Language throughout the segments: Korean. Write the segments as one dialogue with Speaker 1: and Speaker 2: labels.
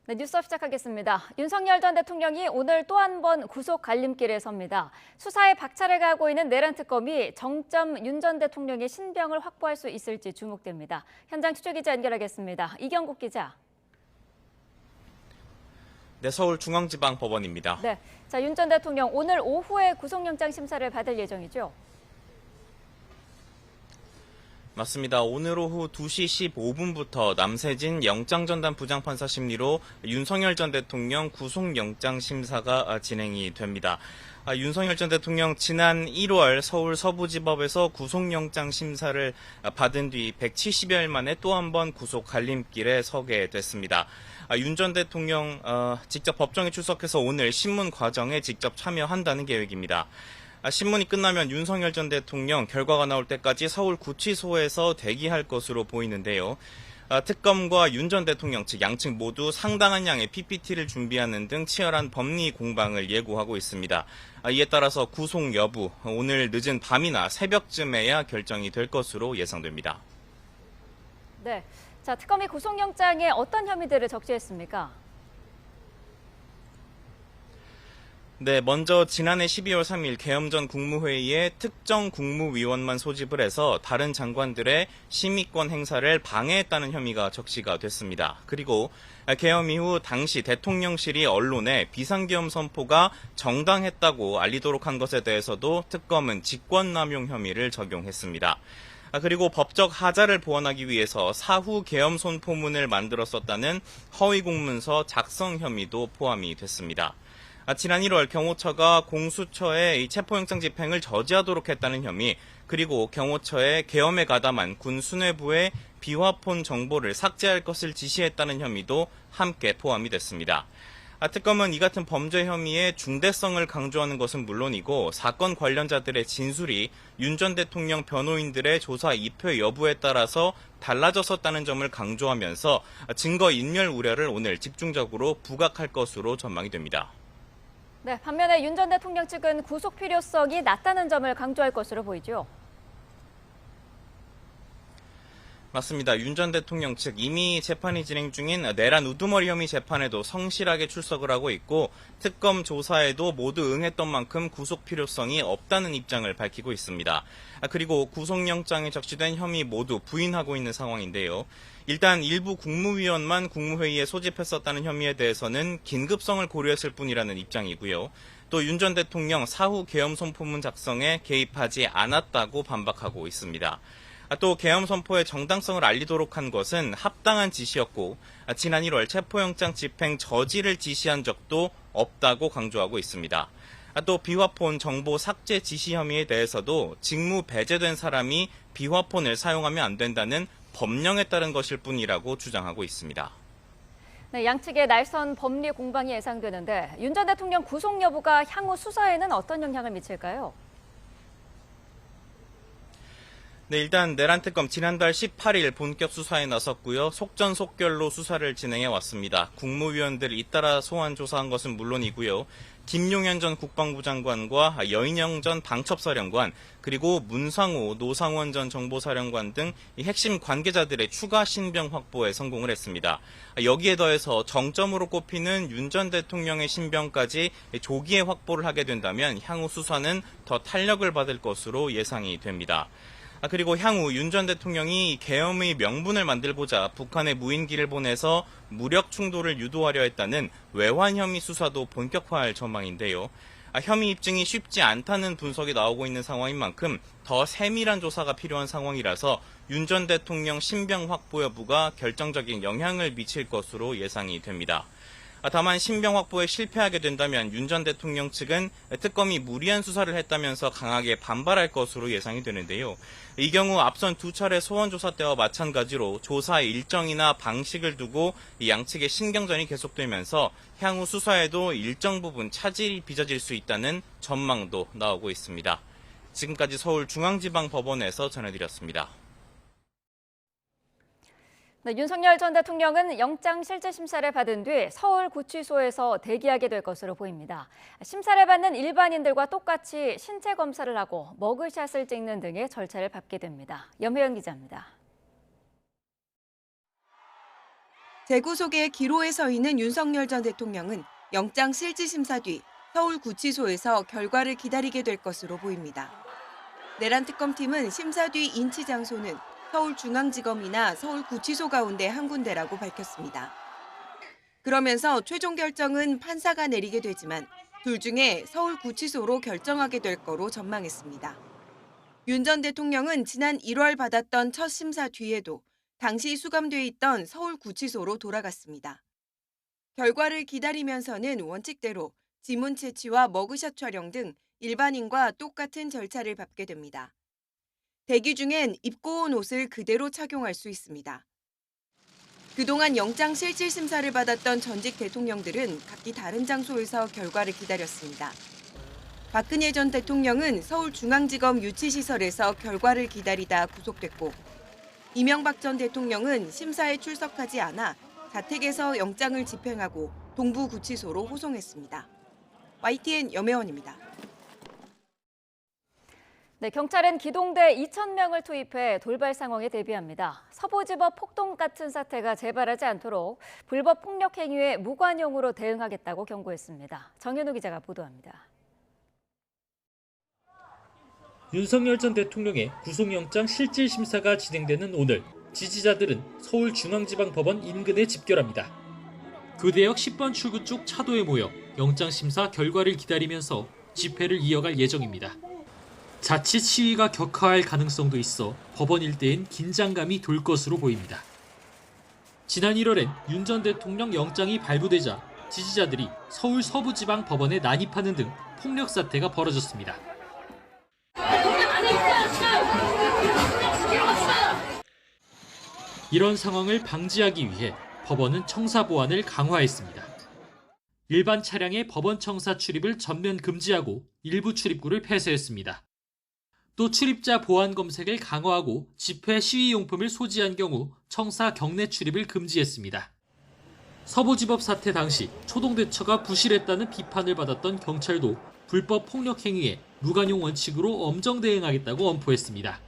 Speaker 1: 네, 뉴스업 시작하겠습니다. 윤석열 전 대통령이 오늘 또 한 번 구속 갈림길에 섭니다. 수사에 박차를 가하고 있는 내란 특검이 정점 윤 전 대통령의 신병을 확보할 수 있을지 주목됩니다. 현장 취재기자 연결하겠습니다. 이경국 기자.
Speaker 2: 네, 서울중앙지방법원입니다.
Speaker 1: 네, 자, 윤 전 대통령 오늘 오후에 구속영장 심사를 받을 예정이죠?
Speaker 2: 맞습니다. 오늘 오후 2시 15분부터 남세진 영장전담 부장판사 심리로 윤석열 전 대통령 구속영장 심사가 진행이 됩니다. 윤석열 전 대통령 지난 1월 서울 서부지법에서 구속영장 심사를 받은 뒤 170여일 만에 또 한 번 구속 갈림길에 서게 됐습니다. 윤 전 대통령 직접 법정에 출석해서 오늘 신문 과정에 직접 참여한다는 계획입니다. 신문이 끝나면 윤석열 전 대통령 결과가 나올 때까지 서울 구치소에서 대기할 것으로 보이는데요. 특검과 윤 전 대통령 측 양측 모두 상당한 양의 PPT를 준비하는 등 치열한 법리 공방을 예고하고 있습니다. 이에 따라서 구속 여부, 오늘 늦은 밤이나 새벽쯤에야 결정이 될 것으로 예상됩니다.
Speaker 1: 네, 자, 특검이 구속영장에 어떤 혐의들을 적시했습니까?
Speaker 2: 네, 먼저 지난해 12월 3일 계엄 전 국무회의에 특정 국무위원만 소집을 해서 다른 장관들의 심의권 행사를 방해했다는 혐의가 적시가 됐습니다. 그리고 계엄 이후 당시 대통령실이 언론에 비상계엄 선포가 정당했다고 알리도록 한 것에 대해서도 특검은 직권남용 혐의를 적용했습니다. 그리고 법적 하자를 보완하기 위해서 사후 계엄 선포문을 만들었었다는 허위 공문서 작성 혐의도 포함이 됐습니다. 지난 1월 경호처가 공수처에 체포영장 집행을 저지하도록 했다는 혐의, 그리고 경호처에 계엄에 가담한 군 수뇌부의 비화폰 정보를 삭제할 것을 지시했다는 혐의도 함께 포함이 됐습니다. 특검은 이 같은 범죄 혐의의 중대성을 강조하는 것은 물론이고 사건 관련자들의 진술이 윤 전 대통령 변호인들의 조사 입회 여부에 따라서 달라졌었다는 점을 강조하면서 증거 인멸 우려를 오늘 집중적으로 부각할 것으로 전망이 됩니다.
Speaker 1: 네, 반면에 윤 전 대통령 측은 구속 필요성이 낮다는 점을 강조할 것으로 보이죠.
Speaker 2: 맞습니다. 윤 전 대통령 측 이미 재판이 진행 중인 내란 우두머리 혐의 재판에도 성실하게 출석을 하고 있고 특검 조사에도 모두 응했던 만큼 구속 필요성이 없다는 입장을 밝히고 있습니다. 그리고 구속영장에 적시된 혐의 모두 부인하고 있는 상황인데요. 일단 일부 국무위원만 국무회의에 소집했었다는 혐의에 대해서는 긴급성을 고려했을 뿐이라는 입장이고요. 또 윤 전 대통령 사후 계엄 선포문 작성에 개입하지 않았다고 반박하고 있습니다. 또 계엄 선포의 정당성을 알리도록 한 것은 합당한 지시였고 지난 1월 체포영장 집행 저지를 지시한 적도 없다고 강조하고 있습니다. 또 비화폰 정보 삭제 지시 혐의에 대해서도 직무 배제된 사람이 비화폰을 사용하면 안 된다는 법령에 따른 것일 뿐이라고 주장하고 있습니다.
Speaker 1: 네, 양측의 날선 법리 공방이 예상되는데 윤 전 대통령 구속 여부가 향후 수사에는 어떤 영향을 미칠까요?
Speaker 2: 네, 일단 내란특검 지난달 18일 본격 수사에 나섰고요. 속전속결로 수사를 진행해 왔습니다. 국무위원들을 잇따라 소환 조사한 것은 물론이고요. 김용현 전 국방부 장관과 여인영 전 방첩사령관, 그리고 문상호, 노상원 전 정보사령관 등 핵심 관계자들의 추가 신병 확보에 성공을 했습니다. 여기에 더해서 정점으로 꼽히는 윤 전 대통령의 신병까지 조기에 확보를 하게 된다면 향후 수사는 더 탄력을 받을 것으로 예상이 됩니다. 그리고 향후 윤 전 대통령이 계엄의 명분을 만들고자 북한에 무인기를 보내서 무력 충돌을 유도하려 했다는 외환 혐의 수사도 본격화할 전망인데요. 혐의 입증이 쉽지 않다는 분석이 나오고 있는 상황인 만큼 더 세밀한 조사가 필요한 상황이라서 윤 전 대통령 신병 확보 여부가 결정적인 영향을 미칠 것으로 예상이 됩니다. 다만 신병 확보에 실패하게 된다면 윤 전 대통령 측은 특검이 무리한 수사를 했다면서 강하게 반발할 것으로 예상이 되는데요. 이 경우 앞선 두 차례 소환 조사 때와 마찬가지로 조사 일정이나 방식을 두고 양측의 신경전이 계속되면서 향후 수사에도 일정 부분 차질이 빚어질 수 있다는 전망도 나오고 있습니다. 지금까지 서울중앙지방법원에서 전해드렸습니다.
Speaker 1: 네, 윤석열 전 대통령은 영장 실질 심사를 받은 뒤 서울구치소에서 대기하게 될 것으로 보입니다. 심사를 받는 일반인들과 똑같이 신체 검사를 하고 머그샷을 찍는 등의 절차를 밟게 됩니다. 염혜연 기자입니다.
Speaker 3: 재구속의 기로에 서 있는 윤석열 전 대통령은 영장 실질심사 뒤 서울구치소에서 결과를 기다리게 될 것으로 보입니다. 내란 특검팀은 심사 뒤 인치 장소는 서울중앙지검이나 서울구치소 가운데 한 군데라고 밝혔습니다. 그러면서 최종 결정은 판사가 내리게 되지만 둘 중에 서울구치소로 결정하게 될 거로 전망했습니다. 윤 전 대통령은 지난 1월 받았던 첫 심사 뒤에도 당시 수감돼 있던 서울구치소로 돌아갔습니다. 결과를 기다리면서는 원칙대로 지문 채취와 머그샷 촬영 등 일반인과 똑같은 절차를 밟게 됩니다. 대기 중엔 입고 온 옷을 그대로 착용할 수 있습니다. 그동안 영장 실질심사를 받았던 전직 대통령들은 각기 다른 장소에서 결과를 기다렸습니다. 박근혜 전 대통령은 서울중앙지검 유치시설에서 결과를 기다리다 구속됐고, 이명박 전 대통령은 심사에 출석하지 않아 자택에서 영장을 집행하고 동부구치소로 호송했습니다. YTN 염혜원입니다.
Speaker 1: 네, 경찰은 기동대 2,000명을 투입해 돌발 상황에 대비합니다. 서부지법 폭동 같은 사태가 재발하지 않도록 불법 폭력 행위에 무관용으로 대응하겠다고 경고했습니다. 정현우 기자가 보도합니다.
Speaker 4: 윤석열 전 대통령의 구속영장 실질심사가 진행되는 오늘, 지지자들은 서울중앙지방법원 인근에 집결합니다. 교대역 10번 출구 쪽 차도에 모여 영장심사 결과를 기다리면서 집회를 이어갈 예정입니다. 자칫 시위가 격화할 가능성도 있어 법원 일대엔 긴장감이 돌 것으로 보입니다. 지난 1월엔 윤 전 대통령 영장이 발부되자 지지자들이 서울 서부지방법원에 난입하는 등 폭력 사태가 벌어졌습니다. 이런 상황을 방지하기 위해 법원은 청사 보안을 강화했습니다. 일반 차량의 법원 청사 출입을 전면 금지하고 일부 출입구를 폐쇄했습니다. 또 출입자 보안 검색을 강화하고 집회 시위용품을 소지한 경우 청사 경내 출입을 금지했습니다. 서부지법 사태 당시 초동대처가 부실했다는 비판을 받았던 경찰도 불법 폭력 행위에 무관용 원칙으로 엄정 대응하겠다고 엄포했습니다.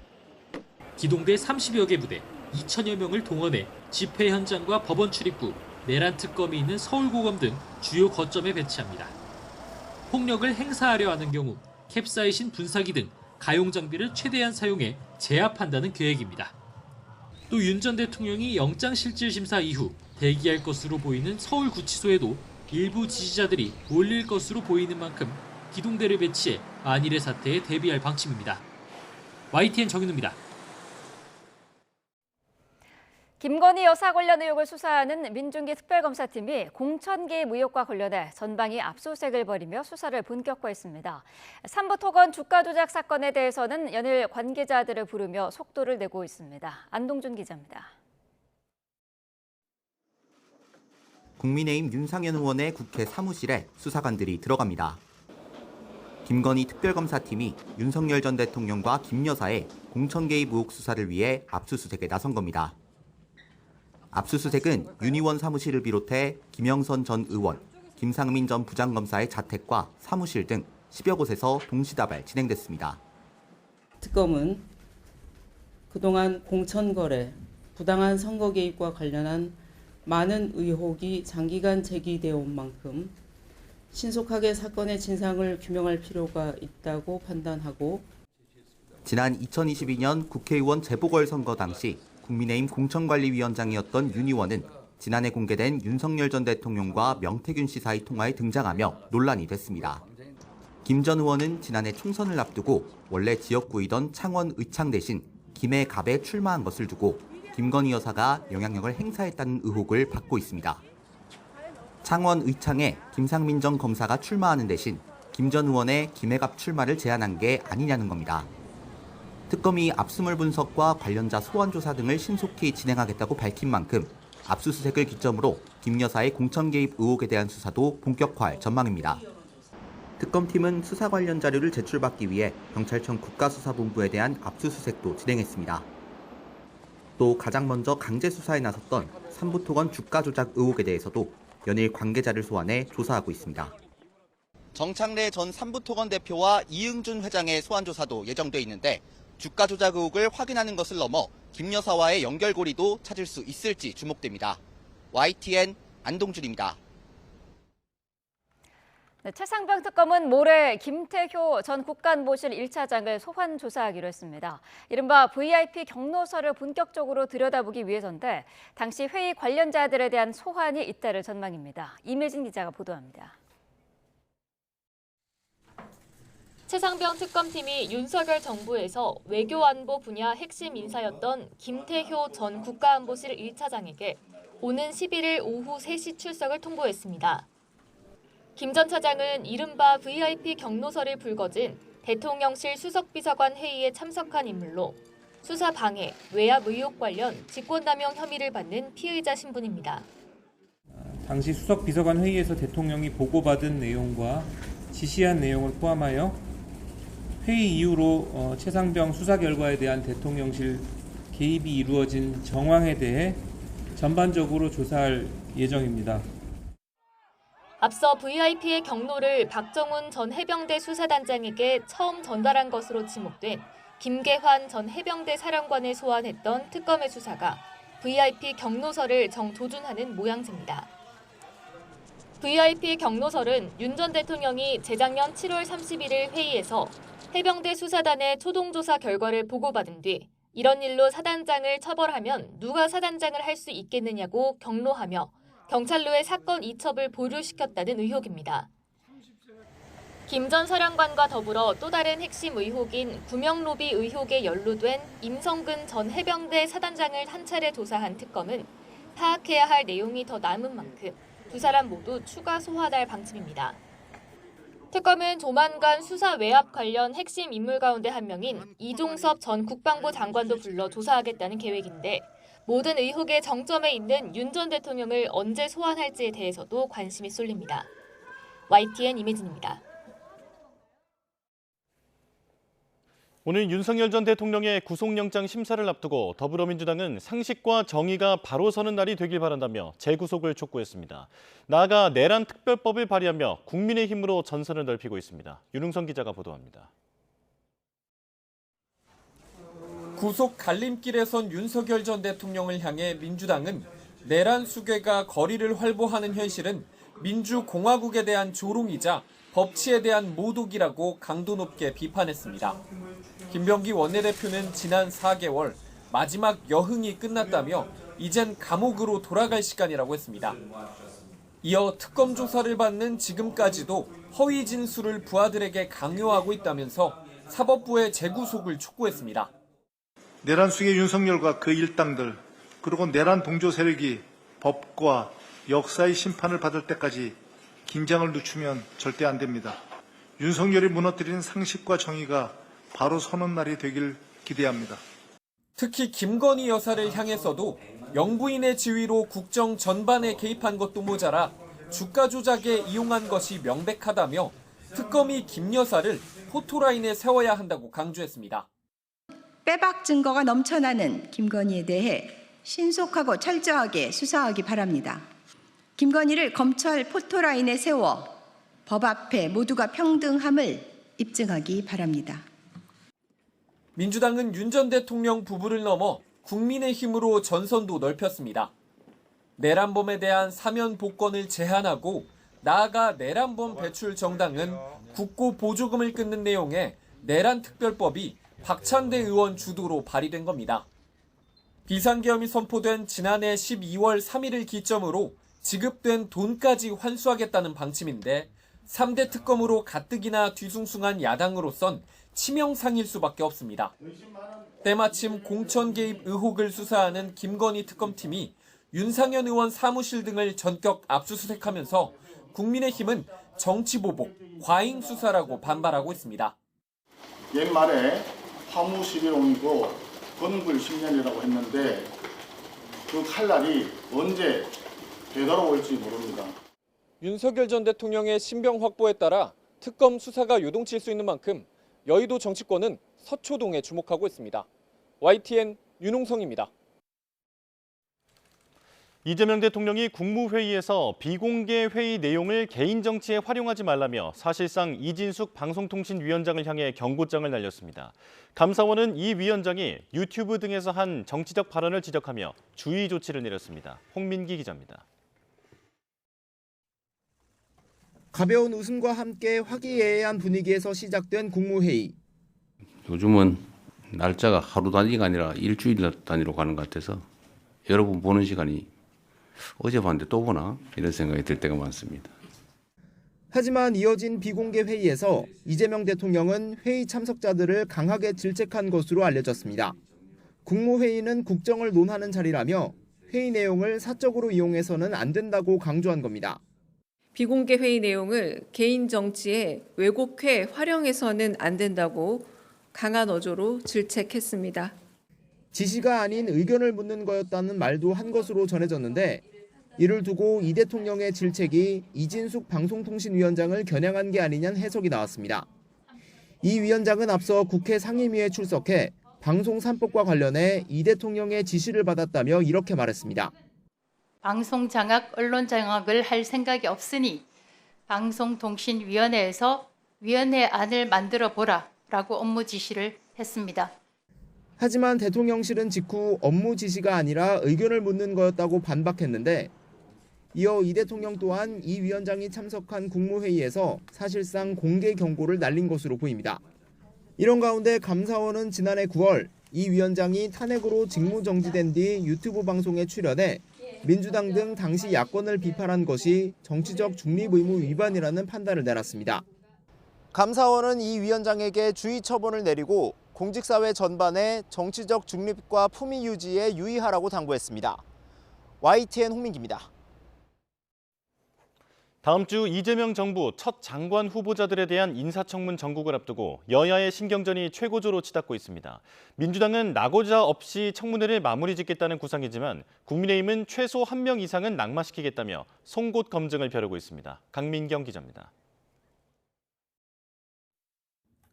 Speaker 4: 기동대 30여 개 부대, 2,000여 명을 동원해 집회 현장과 법원 출입구, 내란 특검이 있는 서울고검 등 주요 거점에 배치합니다. 폭력을 행사하려 하는 경우 캡사이신 분사기 등 가용 장비를 최대한 사용해 제압한다는 계획입니다. 또 윤 전 대통령이 영장실질심사 이후 대기할 것으로 보이는 서울구치소에도 일부 지지자들이 몰릴 것으로 보이는 만큼 기동대를 배치해 만일의 사태에 대비할 방침입니다. YTN 정윤우입니다.
Speaker 1: 김건희 여사 관련 의혹을 수사하는 민중기 특별검사팀이 공천 개입 의혹과 관련해 전방위 압수수색을 벌이며 수사를 본격화했습니다. 삼부토건 주가 조작 사건에 대해서는 연일 관계자들을 부르며 속도를 내고 있습니다. 안동준 기자입니다.
Speaker 5: 국민의힘 윤상현 의원의 국회 사무실에 수사관들이 들어갑니다. 김건희 특별검사팀이 윤석열 전 대통령과 김 여사의 공천 개입 의혹 수사를 위해 압수수색에 나선 겁니다. 압수수색은 윤 의원 사무실을 비롯해 김영선 전 의원, 김상민 전 부장검사의 자택과 사무실 등 10여 곳에서 동시다발 진행됐습니다.
Speaker 6: 특검은 그동안 공천거래, 부당한 선거 개입과 관련한 많은 의혹이 장기간 제기되어 온 만큼 신속하게 사건의 진상을 규명할 필요가 있다고 판단하고,
Speaker 5: 지난 2022년 국회의원 재보궐선거 당시 국민의힘 공천관리위원장이었던 윤 의원은 지난해 공개된 윤석열 전 대통령과 명태균 씨 사이 통화에 등장하며 논란이 됐습니다. 김 전 의원은 지난해 총선을 앞두고 원래 지역구이던 창원 의창 대신 김해 갑에 출마한 것을 두고 김건희 여사가 영향력을 행사했다는 의혹을 받고 있습니다. 창원 의창에 김상민 전 검사가 출마하는 대신 김 전 의원의 김해갑 출마를 제안한 게 아니냐는 겁니다. 특검이 압수물 분석과 관련자 소환 조사 등을 신속히 진행하겠다고 밝힌 만큼 압수수색을 기점으로 김 여사의 공천 개입 의혹에 대한 수사도 본격화할 전망입니다. 특검팀은 수사 관련 자료를 제출받기 위해 경찰청 국가수사본부에 대한 압수수색도 진행했습니다. 또 가장 먼저 강제 수사에 나섰던 삼부토건 주가 조작 의혹에 대해서도 연일 관계자를 소환해 조사하고 있습니다.
Speaker 7: 정창래 전 삼부토건 대표와 이응준 회장의 소환 조사도 예정돼 있는데 주가 조작 의혹을 확인하는 것을 넘어 김 여사와의 연결고리도 찾을 수 있을지 주목됩니다. YTN 안동준입니다.
Speaker 1: 네, 최상병 특검은 모레 김태효 전 국가안보실 1차장을 소환 조사하기로 했습니다. 이른바 VIP 경로서를 본격적으로 들여다보기 위해서인데 당시 회의 관련자들에 대한 소환이 잇따를 전망입니다. 임혜진 기자가 보도합니다.
Speaker 8: 최상병 특검팀이 윤석열 정부에서 외교안보 분야 핵심 인사였던 김태효 전 국가안보실 1차장에게 오는 11일 오후 3시 출석을 통보했습니다. 김 전 차장은 이른바 VIP 경로서를 불거진 대통령실 수석비서관 회의에 참석한 인물로 수사 방해, 외압 의혹 관련 직권남용 혐의를 받는 피의자 신분입니다.
Speaker 9: 당시 수석비서관 회의에서 대통령이 보고받은 내용과 지시한 내용을 포함하여 회의 이후로 최상병 수사 결과에 대한 대통령실 개입이 이루어진 정황에 대해 전반적으로 조사할 예정입니다.
Speaker 8: 앞서 VIP의 경로를 박정훈 전 해병대 수사단장에게 처음 전달한 것으로 지목된 김계환 전 해병대 사령관을 소환했던 특검의 수사가 VIP 경로서를 정조준하는 모양새입니다. VIP 경로설은 윤 전 대통령이 재작년 7월 31일 회의에서 해병대 수사단의 초동조사 결과를 보고받은 뒤 이런 일로 사단장을 처벌하면 누가 사단장을 할 수 있겠느냐고 경로하며 경찰로에 사건 이첩을 보류시켰다는 의혹입니다. 김 전 사령관과 더불어 또 다른 핵심 의혹인 구명로비 의혹에 연루된 임성근 전 해병대 사단장을 한 차례 조사한 특검은 파악해야 할 내용이 더 남은 만큼 두 사람 모두 추가 소환할 방침입니다. 특검은 조만간 수사 외압 관련 핵심 인물 가운데 한 명인 이종섭 전 국방부 장관도 불러 조사하겠다는 계획인데 모든 의혹의 정점에 있는 윤 전 대통령을 언제 소환할지에 대해서도 관심이 쏠립니다. YTN 임혜진입니다.
Speaker 10: 오늘 윤석열 전 대통령의 구속영장 심사를 앞두고 더불어민주당은 상식과 정의가 바로 서는 날이 되길 바란다며 재구속을 촉구했습니다. 나아가 내란 특별법을 발의하며 국민의힘으로 전선을 넓히고 있습니다. 윤웅선 기자가 보도합니다.
Speaker 11: 구속 갈림길에 선 윤석열 전 대통령을 향해 민주당은 내란 수괴가 거리를 활보하는 현실은 민주공화국에 대한 조롱이자 법치에 대한 모독이라고 강도 높게 비판했습니다. 김병기 원내대표는 지난 4개월 마지막 여흥이 끝났다며 이젠 감옥으로 돌아갈 시간이라고 했습니다. 이어 특검 조사를 받는 지금까지도 허위 진술을 부하들에게 강요하고 있다면서 사법부의 재구속을 촉구했습니다.
Speaker 12: 내란 수괴 윤석열과 그 일당들 그리고 내란 동조 세력이 법과 역사의 심판을 받을 때까지 긴장을 늦추면 절대 안 됩니다. 윤석열이 무너뜨린 상식과 정의가 바로 서는 날이 되길 기대합니다.
Speaker 11: 특히 김건희 여사를 향해서도 영부인의 지위로 국정 전반에 개입한 것도 모자라 주가 조작에 이용한 것이 명백하다며 특검이 김 여사를 포토라인에 세워야 한다고 강조했습니다.
Speaker 13: 빼박 증거가 넘쳐나는 김건희에 대해 신속하고 철저하게 수사하기 바랍니다. 김건희를 검찰 포토라인에 세워 법 앞에 모두가 평등함을 입증하기 바랍니다.
Speaker 11: 민주당은 윤 전 대통령 부부를 넘어 국민의힘으로 전선도 넓혔습니다. 내란범에 대한 사면 복권을 제한하고 나아가 내란범 배출 정당은 국고 보조금을 끊는 내용의 내란특별법이 박찬대 의원 주도로 발의된 겁니다. 비상계엄이 선포된 지난해 12월 3일을 기점으로 지급된 돈까지 환수하겠다는 방침인데 3대 특검으로 가뜩이나 뒤숭숭한 야당으로선 치명상일 수밖에 없습니다. 때마침 공천 개입 의혹을 수사하는 김건희 특검팀이 윤상현 의원 사무실 등을 전격 압수수색하면서 국민의힘은 정치보복, 과잉 수사라고 반발하고 있습니다.
Speaker 14: 옛말에 화무 11홍이고 건불 10년이라고 했는데 그 칼날이 언제 되돌아올지 모릅니다.
Speaker 11: 윤석열 전 대통령의 신병 확보에 따라 특검 수사가 요동칠 수 있는 만큼 여의도 정치권은 서초동에 주목하고 있습니다. YTN 윤홍성입니다.
Speaker 10: 이재명 대통령이 국무회의에서 비공개 회의 내용을 개인 정치에 활용하지 말라며 사실상 이진숙 방송통신위원장을 향해 경고장을 날렸습니다. 감사원은 이 위원장이 유튜브 등에서 한 정치적 발언을 지적하며 주의 조치를 내렸습니다. 홍민기 기자입니다.
Speaker 15: 가벼운 웃음과 함께 화기애애한 분위기에서 시작된 국무회의.
Speaker 16: 요즘은 날짜가 하루 단위가 아니라 일주일 단위로 가는 것 같아서 여러분 보는 시간이 어제 봤는데 또 보나? 이런 생각이 들 때가 많습니다.
Speaker 15: 하지만 이어진 비공개 회의에서 이재명 대통령은 회의 참석자들을 강하게 질책한 것으로 알려졌습니다. 국무회의는 국정을 논하는 자리라며 회의 내용을 사적으로 이용해서는 안 된다고 강조한 겁니다.
Speaker 17: 비공개 회의 내용을 개인 정치에 왜곡해 활용해서는 안 된다고 강한 어조로 질책했습니다.
Speaker 15: 지시가 아닌 의견을 묻는 거였다는 말도 한 것으로 전해졌는데 이를 두고 이 대통령의 질책이 이진숙 방송통신위원장을 겨냥한 게 아니냐는 해석이 나왔습니다. 이 위원장은 앞서 국회 상임위에 출석해 방송 3법과 관련해 이 대통령의 지시를 받았다며 이렇게 말했습니다.
Speaker 18: 방송 장악, 언론 장악을 할 생각이 없으니 방송통신위원회에서 위원회 안을 만들어 보라라고 업무 지시를 했습니다.
Speaker 15: 하지만 대통령실은 직후 업무 지시가 아니라 의견을 묻는 거였다고 반박했는데 이어 이 대통령 또한 이 위원장이 참석한 국무회의에서 사실상 공개 경고를 날린 것으로 보입니다. 이런 가운데 감사원은 지난해 9월 이 위원장이 탄핵으로 직무정지된 뒤 유튜브 방송에 출연해 민주당 등 당시 야권을 비판한 것이 정치적 중립의무 위반이라는 판단을 내놨습니다. 감사원은 이 위원장에게 주의 처분을 내리고 공직사회 전반에 정치적 중립과 품위 유지에 유의하라고 당부했습니다. YTN 홍민기입니다.
Speaker 10: 다음 주 이재명 정부 첫 장관 후보자들에 대한 인사청문 전국을 앞두고 여야의 신경전이 최고조로 치닫고 있습니다. 민주당은 낙오자 없이 청문회를 마무리 짓겠다는 구상이지만 국민의힘은 최소 1명 이상은 낙마시키겠다며 송곳 검증을 벼르고 있습니다. 강민경 기자입니다.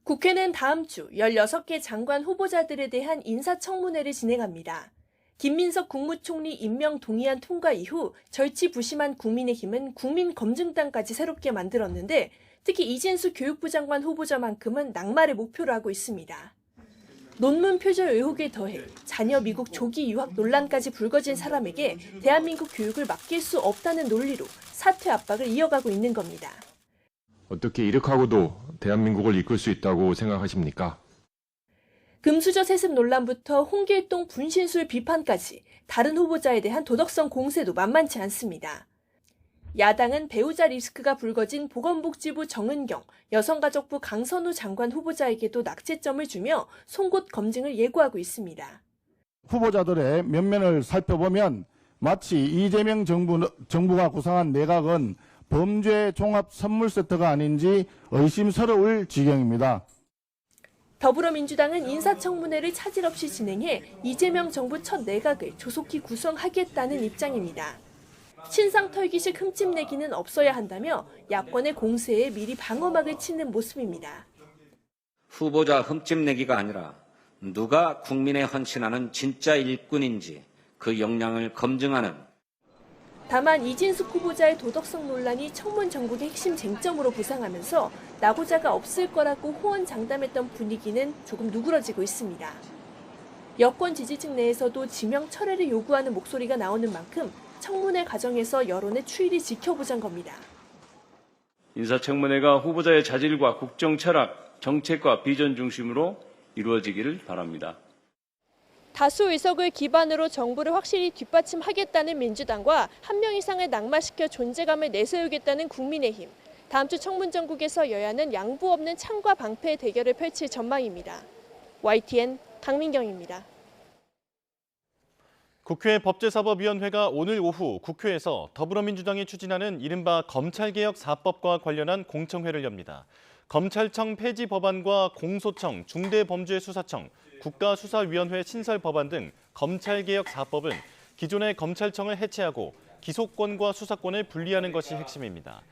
Speaker 19: 국회는 다음 주 16개 장관 후보자들에 대한 인사청문회를 진행합니다. 김민석 국무총리 임명 동의안 통과 이후 절치부심한 국민의힘은 국민검증단까지 새롭게 만들었는데 특히 이진숙 교육부 장관 후보자만큼은 낙마를 목표로 하고 있습니다. 논문 표절 의혹에 더해 자녀 미국 조기 유학 논란까지 불거진 사람에게 대한민국 교육을 맡길 수 없다는 논리로 사퇴 압박을 이어가고 있는 겁니다.
Speaker 20: 어떻게 이렇게 하고도 대한민국을 이끌 수 있다고 생각하십니까?
Speaker 19: 금수저 세습 논란부터 홍길동 분신술 비판까지 다른 후보자에 대한 도덕성 공세도 만만치 않습니다. 야당은 배우자 리스크가 불거진 보건복지부 정은경, 여성가족부 강선우 장관 후보자에게도 낙제점을 주며 송곳 검증을 예고하고 있습니다.
Speaker 21: 후보자들의 면면을 살펴보면 마치 이재명 정부가 구상한 내각은 범죄 종합 선물 세트가 아닌지 의심스러울 지경입니다.
Speaker 19: 더불어민주당은 인사청문회를 차질 없이 진행해 이재명 정부 첫 내각을 조속히 구성하겠다는 입장입니다. 신상 털기식 흠집내기는 없어야 한다며 야권의 공세에 미리 방어막을 치는 모습입니다.
Speaker 22: 후보자 흠집내기가 아니라 누가 국민에 헌신하는 진짜 일꾼인지 그 역량을 검증하는.
Speaker 19: 다만 이진숙 후보자의 도덕성 논란이 청문 전국의 핵심 쟁점으로 부상하면서 낙오자가 없을 거라고 호언장담했던 분위기는 조금 누그러지고 있습니다. 여권 지지층 내에서도 지명 철회를 요구하는 목소리가 나오는 만큼 청문회 과정에서 여론의 추이를 지켜보자는 겁니다.
Speaker 23: 인사청문회가 후보자의 자질과 국정 철학, 정책과 비전 중심으로 이루어지기를 바랍니다.
Speaker 19: 다수 의석을 기반으로 정부를 확실히 뒷받침하겠다는 민주당과 1명 이상을 낙마시켜 존재감을 내세우겠다는 국민의힘. 다음 주 청문 전국에서 여야는 양보 없는 창과 방패의 대결을 펼칠 전망입니다. YTN 강민경입니다.
Speaker 10: 국회 법제사법위원회가 오늘 오후 국회에서 더불어민주당이 추진하는 이른바 검찰개혁 4법과 관련한 공청회를 엽니다. 검찰청 폐지 법안과 공소청, 중대범죄수사청, 국가수사위원회 신설 법안 등 검찰개혁 4법은 기존의 검찰청을 해체하고 기소권과 수사권을 분리하는 것이 핵심입니다.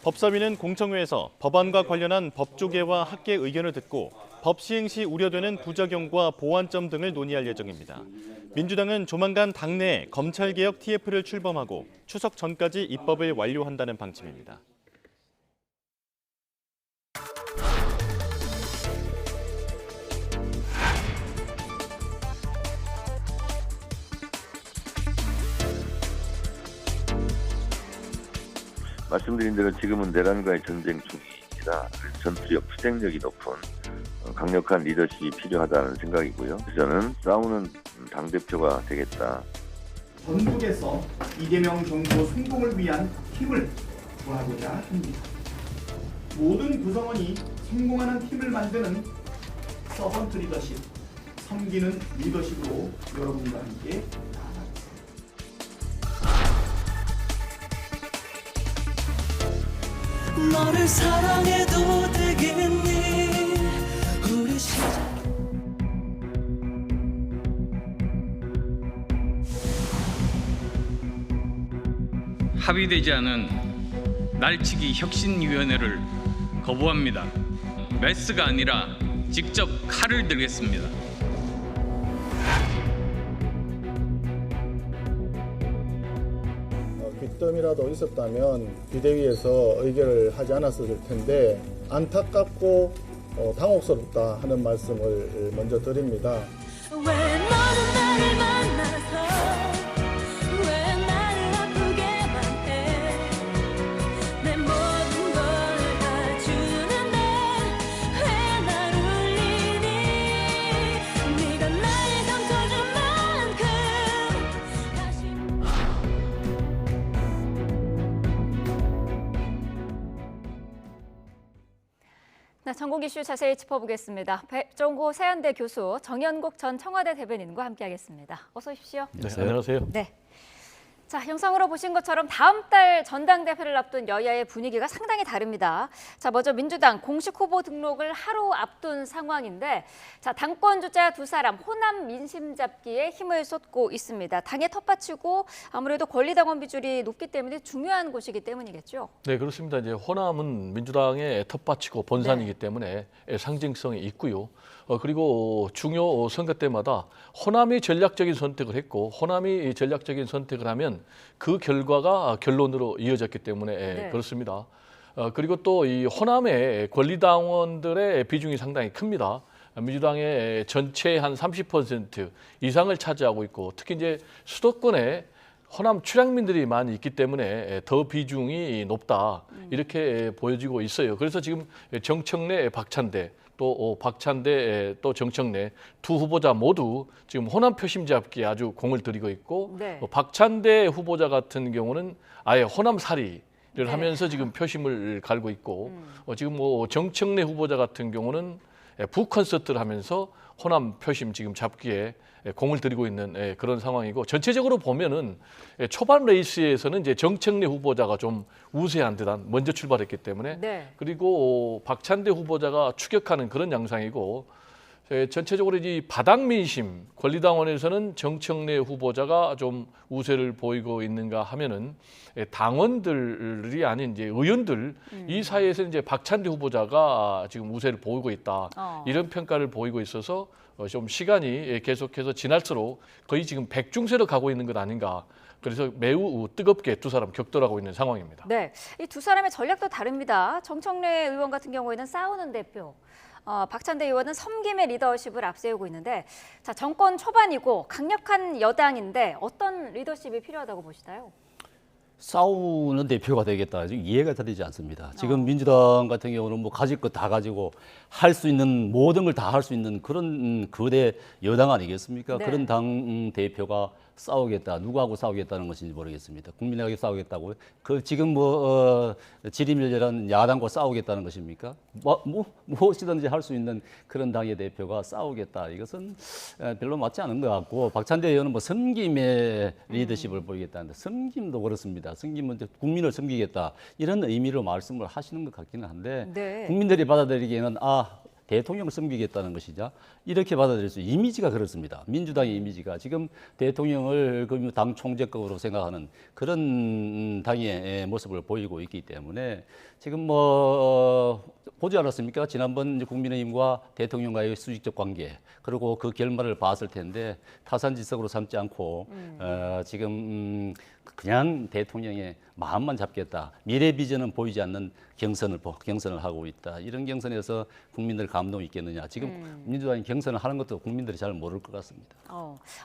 Speaker 10: 법사위는 공청회에서 법안과 관련한 법조계와 학계 의견을 듣고 법 시행 시 우려되는 부작용과 보완점 등을 논의할 예정입니다. 민주당은 조만간 당내에 검찰개혁 TF를 출범하고 추석 전까지 입법을 완료한다는 방침입니다.
Speaker 2: 말씀드린 대로 지금은 내란과의 전쟁 중입니다. 전투력, 투쟁력이 높은 강력한 리더십이 필요하다는 생각이고요. 저는 싸우는 당대표가 되겠다.
Speaker 3: 전국에서 이재명 정부 성공을 위한 힘을 구하고자 합니다. 모든 구성원이 성공하는 팀을 만드는 서번트 리더십, 섬기는 리더십으로 여러분과 함께
Speaker 4: 너를 사랑해도 되겠니 우리 시작
Speaker 24: 합의되지 않은 날치기 혁신위원회를 거부합니다. 메스가 아니라 직접 칼을 들겠습니다.
Speaker 21: 빚더미라도 있었다면 비대위에서 의결을 하지 않았을 텐데 안타깝고 당혹스럽다 하는 말씀을 먼저 드립니다.
Speaker 4: 왜 너는 나를 만나서 왜 나를 아프게만 해 내 모든 걸 다 주는데 왜 날 울리니 네가 날 감춰준 만큼 다시
Speaker 1: 네, 전국 이슈 자세히 짚어보겠습니다. 백종호 세안대 교수, 정연국 전 청와대 대변인과 함께하겠습니다. 어서 오십시오.
Speaker 25: 네, 안녕하세요.
Speaker 1: 네. 자, 영상으로 보신 것처럼 다음 달 전당대회를 앞둔 여야의 분위기가 상당히 다릅니다. 자, 먼저 민주당 공식 후보 등록을 하루 앞둔 상황인데, 자, 당권 주자 두 사람 호남 민심 잡기에 힘을 쏟고 있습니다. 당의 텃밭이고 아무래도 권리당원 비율이 높기 때문에 중요한 곳이기 때문이겠죠.
Speaker 25: 네, 그렇습니다. 이제 호남은 민주당의 텃밭이고 본산이기 때문에 상징성이 있고요. 그리고 중요 선거 때마다 호남이 전략적인 선택을 했고 호남이 전략적인 선택을 하면 그 결과가 결론으로 이어졌기 때문에 그렇습니다. 그리고 또 이 호남의 권리당원들의 비중이 상당히 큽니다. 민주당의 전체 한 30% 이상을 차지하고 있고 특히 이제 수도권에 호남 출향민들이 많이 있기 때문에 더 비중이 높다 이렇게 보여지고 있어요. 그래서 지금 정청래, 박찬대 또 박찬대 또 정청래 두 후보자 모두 지금 호남 표심 잡기에 아주 공을 들이고 있고 박찬대 후보자 같은 경우는 아예 호남 살이를 하면서 지금 표심을 갈고 있고 지금 뭐 정청래 후보자 같은 경우는 북 콘서트를 하면서 호남 표심 지금 잡기에 공을 들이고 있는 그런 상황이고 전체적으로 보면은 초반 레이스에서는 이제 정청래 후보자가 좀 우세한 듯한 먼저 출발했기 때문에 그리고 박찬대 후보자가 추격하는 그런 양상이고 전체적으로 이 바닥 민심 권리당원에서는 정청래 후보자가 좀 우세를 보이고 있는가 하면은 당원들이 아닌 이제 의원들 이 사이에서 이제 박찬대 후보자가 지금 우세를 보이고 있다 이런 평가를 보이고 있어서 좀 시간이 계속해서 지날수록 거의 지금 백중세로 가고 있는 것 아닌가. 그래서 매우 뜨겁게 두 사람 격돌하고 있는 상황입니다.
Speaker 1: 네, 이 두 사람의 전략도 다릅니다. 정청래 의원 같은 경우에는 싸우는 대표, 박찬대 의원은 섬김의 리더십을 앞세우고 있는데, 자, 정권 초반이고 강력한 여당인데 어떤 리더십이 필요하다고 보시나요?
Speaker 26: 싸우는 대표가 되겠다. 지금 이해가 되지 않습니다. 지금 민주당 같은 경우는 뭐 가질 것 다 가지고 할 수 있는 모든 걸 다 할 수 있는 그런 거대 여당 아니겠습니까? 그런 당 대표가 싸우겠다. 누구하고 싸우겠다는 것인지 모르겠습니다. 국민에게 싸우겠다고요? 그 지금 지리밀렬한 야당과 싸우겠다는 것입니까? 무엇이든지 할 수 있는 그런 당의 대표가 싸우겠다. 이것은 별로 맞지 않은 것 같고 박찬대 의원은 뭐 섬김의 리더십을 보이겠다는데 섬김도 그렇습니다. 섬김은 국민을 섬기겠다 이런 의미로 말씀을 하시는 것 같기는 한데 국민들이 받아들이기에는 대통령을 섬기겠다는 것이냐 이렇게 받아들일 수 이미지가 그렇습니다. 민주당의 이미지가 지금 대통령을 당 총재급으로 생각하는 그런 당의 모습을 보이고 있기 때문에 지금 뭐 보지 않았습니까? 지난번 이제 국민의힘과 대통령과의 수직적 관계 그리고 그 결말을 봤을 텐데 타산지석으로 삼지 않고 지금 그냥 대통령의 마음만 잡겠다. 미래 비전은 보이지 않는 경선을 하고 있다. 이런 경선에서 국민들 감동이 있겠느냐. 지금 민주당이 경선을 하는 것도 국민들이 잘 모를 것 같습니다.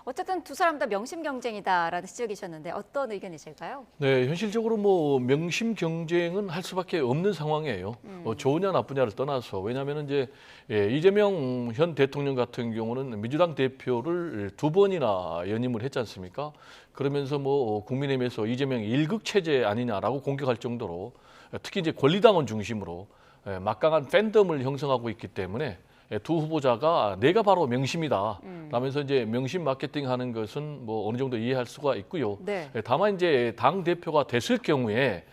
Speaker 1: 어쨌든 두 사람 다 명심 경쟁이다라는 지적이셨는데 어떤 의견이실까요?
Speaker 25: 네, 현실적으로 뭐 명심 경쟁은 할 수밖에 없는 상황이에요. 좋으냐 나쁘냐를 떠나서 왜냐하면 이제 이재명 현 대통령 같은 경우는 민주당 대표를 2번이나 연임을 했지 않습니까? 그러면서 뭐 국민의힘에서 이재명 일극 체제 아니냐라고 공격할 정도로 특히 이제 권리당원 중심으로 막강한 팬덤을 형성하고 있기 때문에 두 후보자가 내가 바로 명심이다 라면서 이제 명심 마케팅 하는 것은 뭐 어느 정도 이해할 수가 있고요.
Speaker 1: 네.
Speaker 25: 다만 이제 당 대표가 됐을 경우에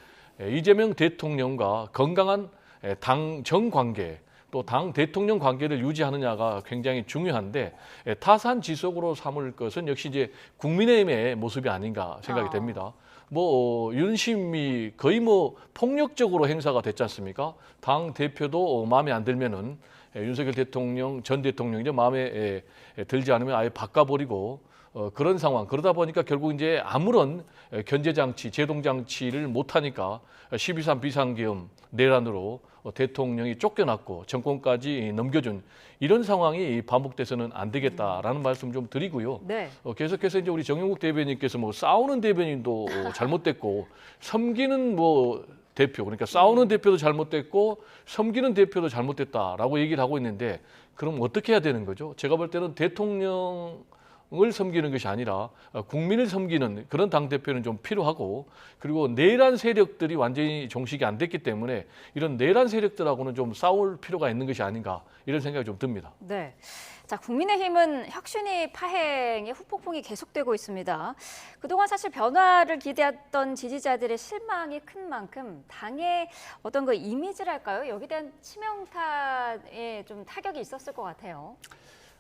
Speaker 25: 이재명 대통령과 건강한 당정 관계 또 당 대통령 관계를 유지하느냐가 굉장히 중요한데 타산 지석으로 삼을 것은 역시 이제 국민의힘의 모습이 아닌가 생각이 됩니다. 뭐 윤심이 거의 뭐 폭력적으로 행사가 됐지 않습니까? 당 대표도 마음에 안 들면은 윤석열 대통령 전 대통령이 마음에 들지 않으면 아예 바꿔버리고 그런 상황. 그러다 보니까 결국 이제 아무런 견제 장치, 제동 장치를 못 하니까 12.3 비상계엄 내란으로 대통령이 쫓겨났고 정권까지 넘겨준 이런 상황이 반복돼서는 안 되겠다라는 말씀 좀 드리고요.
Speaker 1: 네.
Speaker 25: 계속해서 이제 우리 정영국 대변인께서 뭐 싸우는 대변인도 잘못됐고 섬기는 뭐 대표 그러니까 싸우는 대표도 잘못됐고 섬기는 대표도 잘못됐다라고 얘기를 하고 있는데 그럼 어떻게 해야 되는 거죠? 제가 볼 때는 대통령을 섬기는 것이 아니라 국민을 섬기는 그런 당대표는 좀 필요하고 그리고 내란 세력들이 완전히 종식이 안 됐기 때문에 이런 내란 세력들하고는 좀 싸울 필요가 있는 것이 아닌가 이런 생각이 좀 듭니다.
Speaker 1: 네. 자, 국민의힘은 혁신위 파행의 후폭풍이 계속되고 있습니다. 그동안 사실 변화를 기대했던 지지자들의 실망이 큰 만큼 당의 어떤 그 이미지랄까요? 여기에 대한 치명타에 좀 타격이 있었을 것 같아요.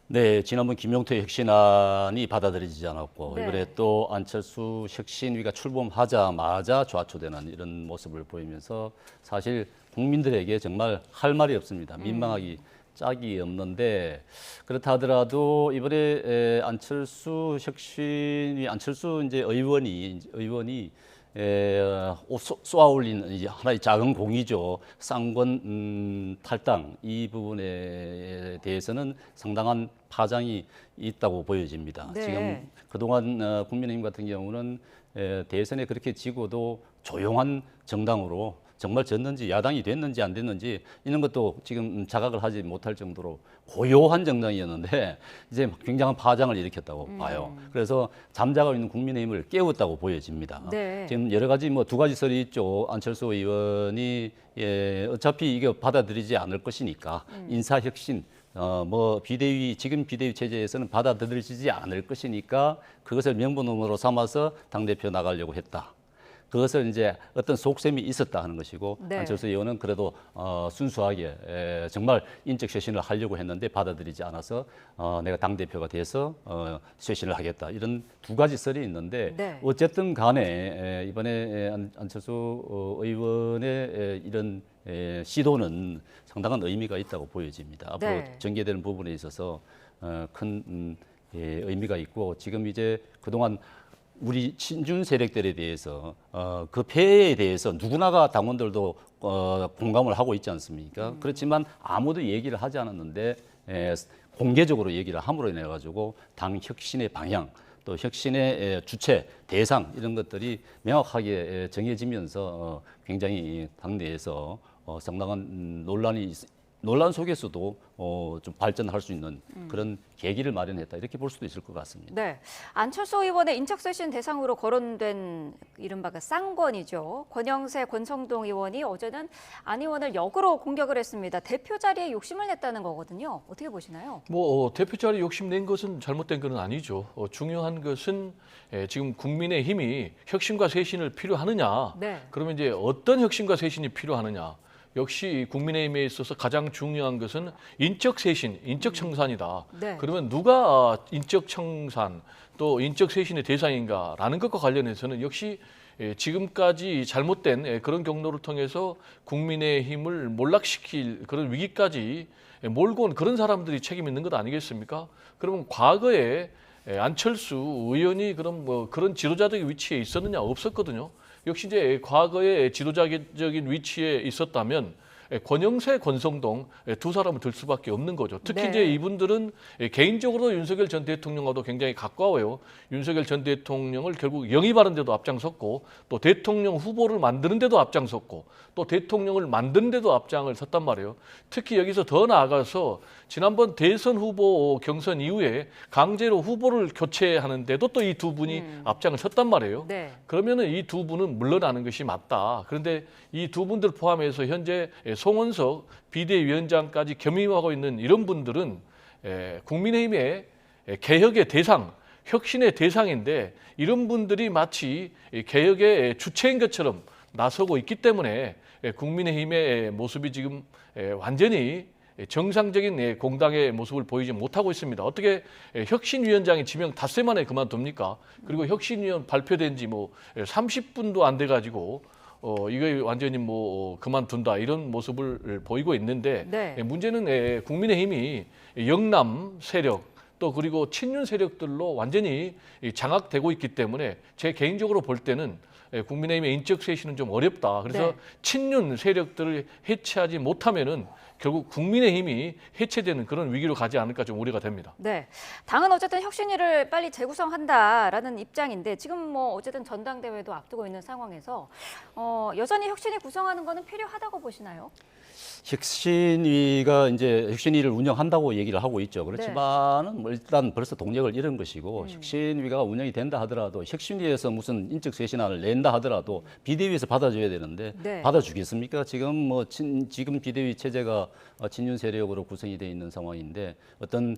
Speaker 26: 네, 지난번 김용태 혁신안이 받아들여지지 않았고
Speaker 1: 네.
Speaker 26: 이번에 또 안철수 혁신위가 출범하자마자 좌초되는 이런 모습을 보이면서 사실 국민들에게 정말 할 말이 없습니다. 민망하기 짝이 없는데 그렇다 하더라도 이번에 안철수 혁신위 안철수 이제 의원이 쏘아올린 이제 하나의 작은 공이죠. 쌍권 탈당 이 부분에 대해서는 상당한 파장이 있다고 보여집니다.
Speaker 1: 네.
Speaker 26: 지금 그동안 국민의힘 같은 경우는 대선에 그렇게 지고도 조용한 정당으로 정말 졌는지 야당이 됐는지 안 됐는지 이런 것도 지금 자각을 하지 못할 정도로 고요한 정당이었는데 이제 굉장한 파장을 일으켰다고 봐요. 그래서 잠자고 있는 국민의힘을 깨웠다고 보여집니다.
Speaker 1: 네.
Speaker 26: 지금 여러 가지 뭐 두 가지 설이 있죠. 안철수 의원이 어차피 이게 받아들이지 않을 것이니까 인사혁신 뭐 비대위 지금 비대위 체제에서는 받아들이지 않을 것이니까 그것을 명분으로 삼아서 당대표 나가려고 했다. 그것을 이제 어떤 속셈이 있었다 하는 것이고
Speaker 1: 네.
Speaker 26: 안철수 의원은 그래도 순수하게 정말 인적 쇄신을 하려고 했는데 받아들이지 않아서 내가 당대표가 돼서 쇄신을 하겠다 이런 두 가지 설이 있는데
Speaker 1: 네.
Speaker 26: 어쨌든 간에 이번에 안철수 의원의 이런 시도는 상당한 의미가 있다고 보여집니다. 앞으로
Speaker 1: 네.
Speaker 26: 전개되는 부분에 있어서 큰 의미가 있고 지금 이제 그동안 우리 친준 세력들에 대해서 그 폐해에 대해서 누구나가 당원들도 공감을 하고 있지 않습니까? 그렇지만 아무도 얘기를 하지 않았는데 공개적으로 얘기를 함으로 인해 가지고 당 혁신의 방향 또 혁신의 주체 대상 이런 것들이 명확하게 정해지면서 굉장히 당내에서 상당한 논란 속에서도 좀 발전할 수 있는 그런 계기를 마련했다 이렇게 볼 수도 있을 것 같습니다.
Speaker 1: 네, 안철수 의원의 인적쇄신 대상으로 거론된 이른바 그 쌍권이죠. 권영세, 권성동 의원이 어제는 안 의원을 역으로 공격을 했습니다. 대표 자리에 욕심을 냈다는 거거든요. 어떻게 보시나요?
Speaker 25: 뭐 대표 자리 욕심낸 것은 잘못된 건 아니죠. 중요한 것은 지금 국민의힘이 혁신과 쇄신을 필요하느냐.
Speaker 1: 네.
Speaker 25: 그러면 이제 어떤 혁신과 쇄신이 필요하느냐. 역시 국민의힘에 있어서 가장 중요한 것은 인적 쇄신, 인적 청산이다.
Speaker 1: 네.
Speaker 25: 그러면 누가 인적 청산 또 인적 쇄신의 대상인가라는 것과 관련해서는 역시 지금까지 잘못된 그런 경로를 통해서 국민의힘을 몰락시킬 그런 위기까지 몰고 온 그런 사람들이 책임 있는 것 아니겠습니까? 그러면 과거에 안철수 의원이 그런 지도자적인 위치에 있었느냐? 없었거든요. 역시 이제 과거에 지도자적인 위치에 있었다면 권영세, 권성동 두 사람을 들 수밖에 없는 거죠. 특히
Speaker 1: 네.
Speaker 25: 이제 이분들은 개인적으로 윤석열 전 대통령과도 굉장히 가까워요. 윤석열 전 대통령을 결국 영입하는 데도 앞장섰고 또 대통령 후보를 만드는 데도 앞장섰고 또 대통령을 만드는 데도 앞장을 섰단 말이에요. 특히 여기서 더 나아가서 지난번 대선 후보 경선 이후에 강제로 후보를 교체하는 데도 또 이 두 분이 앞장을 섰단 말이에요.
Speaker 1: 네.
Speaker 25: 그러면은 이 두 분은 물러나는 것이 맞다. 그런데 이 두 분들 포함해서 현재 송원석 비대위원장까지 겸임하고 있는 이런 분들은 국민의힘의 개혁의 대상, 혁신의 대상인데 이런 분들이 마치 개혁의 주체인 것처럼 나서고 있기 때문에 국민의힘의 모습이 지금 완전히 정상적인 공당의 모습을 보이지 못하고 있습니다. 어떻게 혁신위원장이 지명 닷새 만에 그만둡니까? 그리고 혁신위원 발표된 지 30분도 안 돼가지고 이거 완전히 그만둔다 이런 모습을 보이고 있는데
Speaker 1: 네.
Speaker 25: 문제는 국민의힘이 영남 세력 또 그리고 친윤 세력들로 완전히 장악되고 있기 때문에 제 개인적으로 볼 때는 국민의힘의 인적 쇄신은 좀 어렵다. 그래서
Speaker 1: 네.
Speaker 25: 친윤 세력들을 해체하지 못하면은 결국 국민의힘이 해체되는 그런 위기로 가지 않을까 좀 우려가 됩니다.
Speaker 1: 네, 당은 어쨌든 혁신위를 빨리 재구성한다라는 입장인데 지금 어쨌든 전당대회도 앞두고 있는 상황에서 여전히 혁신위 구성하는 거는 필요하다고 보시나요?
Speaker 26: 혁신위가 이제 혁신위를 운영한다고 얘기를 하고 있죠. 그렇지만은 일단 벌써 동력을 잃은 것이고 혁신위가 운영이 된다 하더라도 혁신위에서 무슨 인적 쇄신안을 낸다 하더라도 비대위에서 받아줘야 되는데
Speaker 1: 네.
Speaker 26: 받아주겠습니까? 지금 지금 비대위 체제가 친윤 세력으로 구성이 되어 있는 상황인데 어떤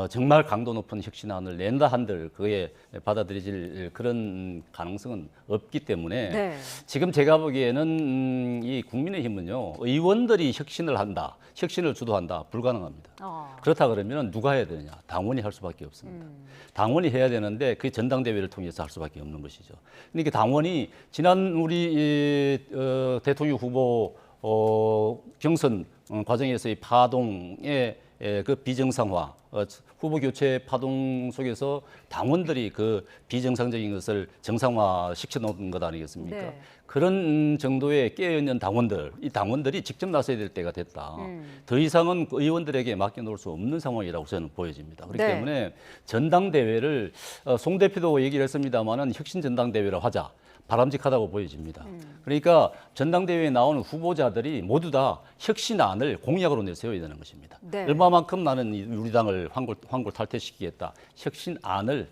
Speaker 26: 정말 강도 높은 혁신안을 낸다 한들 그에 받아들여질 그런 가능성은 없기 때문에
Speaker 1: 네.
Speaker 26: 지금 제가 보기에는 이 국민의힘은요 의원들이 혁신을 한다, 혁신을 주도한다 불가능합니다. 그렇다 그러면 누가 해야 되느냐? 당원이 할 수밖에 없습니다. 당원이 해야 되는데 그 전당대회를 통해서 할 수밖에 없는 것이죠. 그러니까 당원이 지난 우리 대통령 후보 경선 과정에서의 파동의 그 비정상화, 후보 교체 파동 속에서 당원들이 그 비정상적인 것을 정상화 시켜놓은 것 아니겠습니까?
Speaker 1: 네.
Speaker 26: 그런 정도의 깨어있는 당원들, 이 당원들이 직접 나서야 될 때가 됐다. 더 이상은 의원들에게 맡겨놓을 수 없는 상황이라고 저는 보여집니다. 그렇기
Speaker 1: 네.
Speaker 26: 때문에 전당대회를 송 대표도 얘기를 했습니다마는 혁신 전당대회를 하자. 바람직하다고 보여집니다. 그러니까 전당대회에 나오는 후보자들이 모두 다 혁신안을 공약으로 내세워야 되는 것입니다.
Speaker 1: 네.
Speaker 26: 얼마만큼 나는 우리 당을 황골 탈퇴시키겠다. 혁신안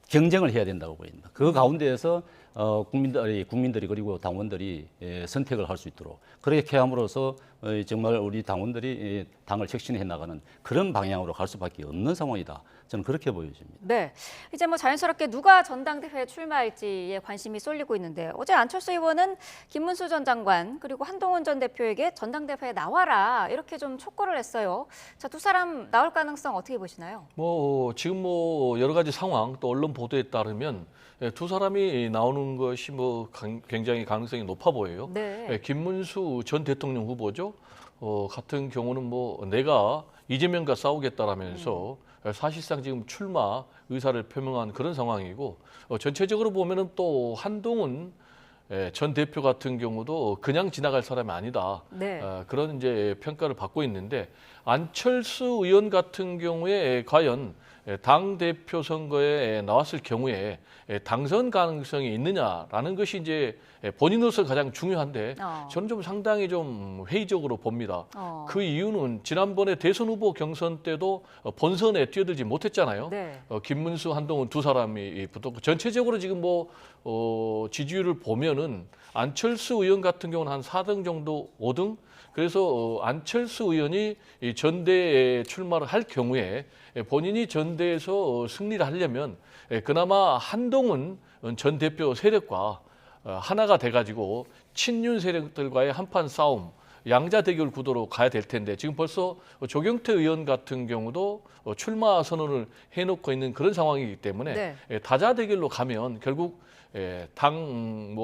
Speaker 26: 경쟁을 해야 된다고 보입니다. 그 가운데에서 국민들이 그리고 당원들이 선택을 할 수 있도록 그렇게 함으로써 정말 우리 당원들이 당을 혁신해 나가는 그런 방향으로 갈 수밖에 없는 상황이다. 저는 그렇게 보여집니다.
Speaker 1: 네, 이제 자연스럽게 누가 전당대회에 출마할지에 관심이 쏠리고 있는데 어제 안철수 의원은 김문수 전 장관 그리고 한동훈 전 대표에게 전당대회에 나와라 이렇게 좀 촉구를 했어요. 자, 두 사람 나올 가능성 어떻게 보시나요?
Speaker 25: 지금 여러 가지 상황 또 언론 보도에 따르면 두 사람이 나오는 것이 굉장히 가능성이 높아 보여요.
Speaker 1: 네.
Speaker 25: 김문수 전 대통령 후보죠. 같은 경우는 내가 이재명과 싸우겠다라면서 사실상 지금 출마 의사를 표명한 그런 상황이고 전체적으로 보면은 또 한동훈 전 대표 같은 경우도 그냥 지나갈 사람이 아니다.
Speaker 1: 네.
Speaker 25: 그런 이제 평가를 받고 있는데 안철수 의원 같은 경우에 과연 당 대표 선거에 나왔을 경우에 당선 가능성이 있느냐라는 것이 이제 본인으로서 가장 중요한데 저는 좀 상당히 좀 회의적으로 봅니다. 그 이유는 지난번에 대선 후보 경선 때도 본선에 뛰어들지 못했잖아요.
Speaker 1: 네.
Speaker 25: 김문수, 한동훈 두 사람이 붙었고 전체적으로 지금 지지율을 보면은 안철수 의원 같은 경우는 한 4등 정도, 5등. 그래서 안철수 의원이 이 전대에 출마를 할 경우에 본인이 전대에서 승리를 하려면 그나마 한동훈 전 대표 세력과 하나가 돼가지고 친윤 세력들과의 한판 싸움, 양자 대결 구도로 가야 될 텐데 지금 벌써 조경태 의원 같은 경우도 출마 선언을 해놓고 있는 그런 상황이기 때문에 다자 대결로 가면 결국 당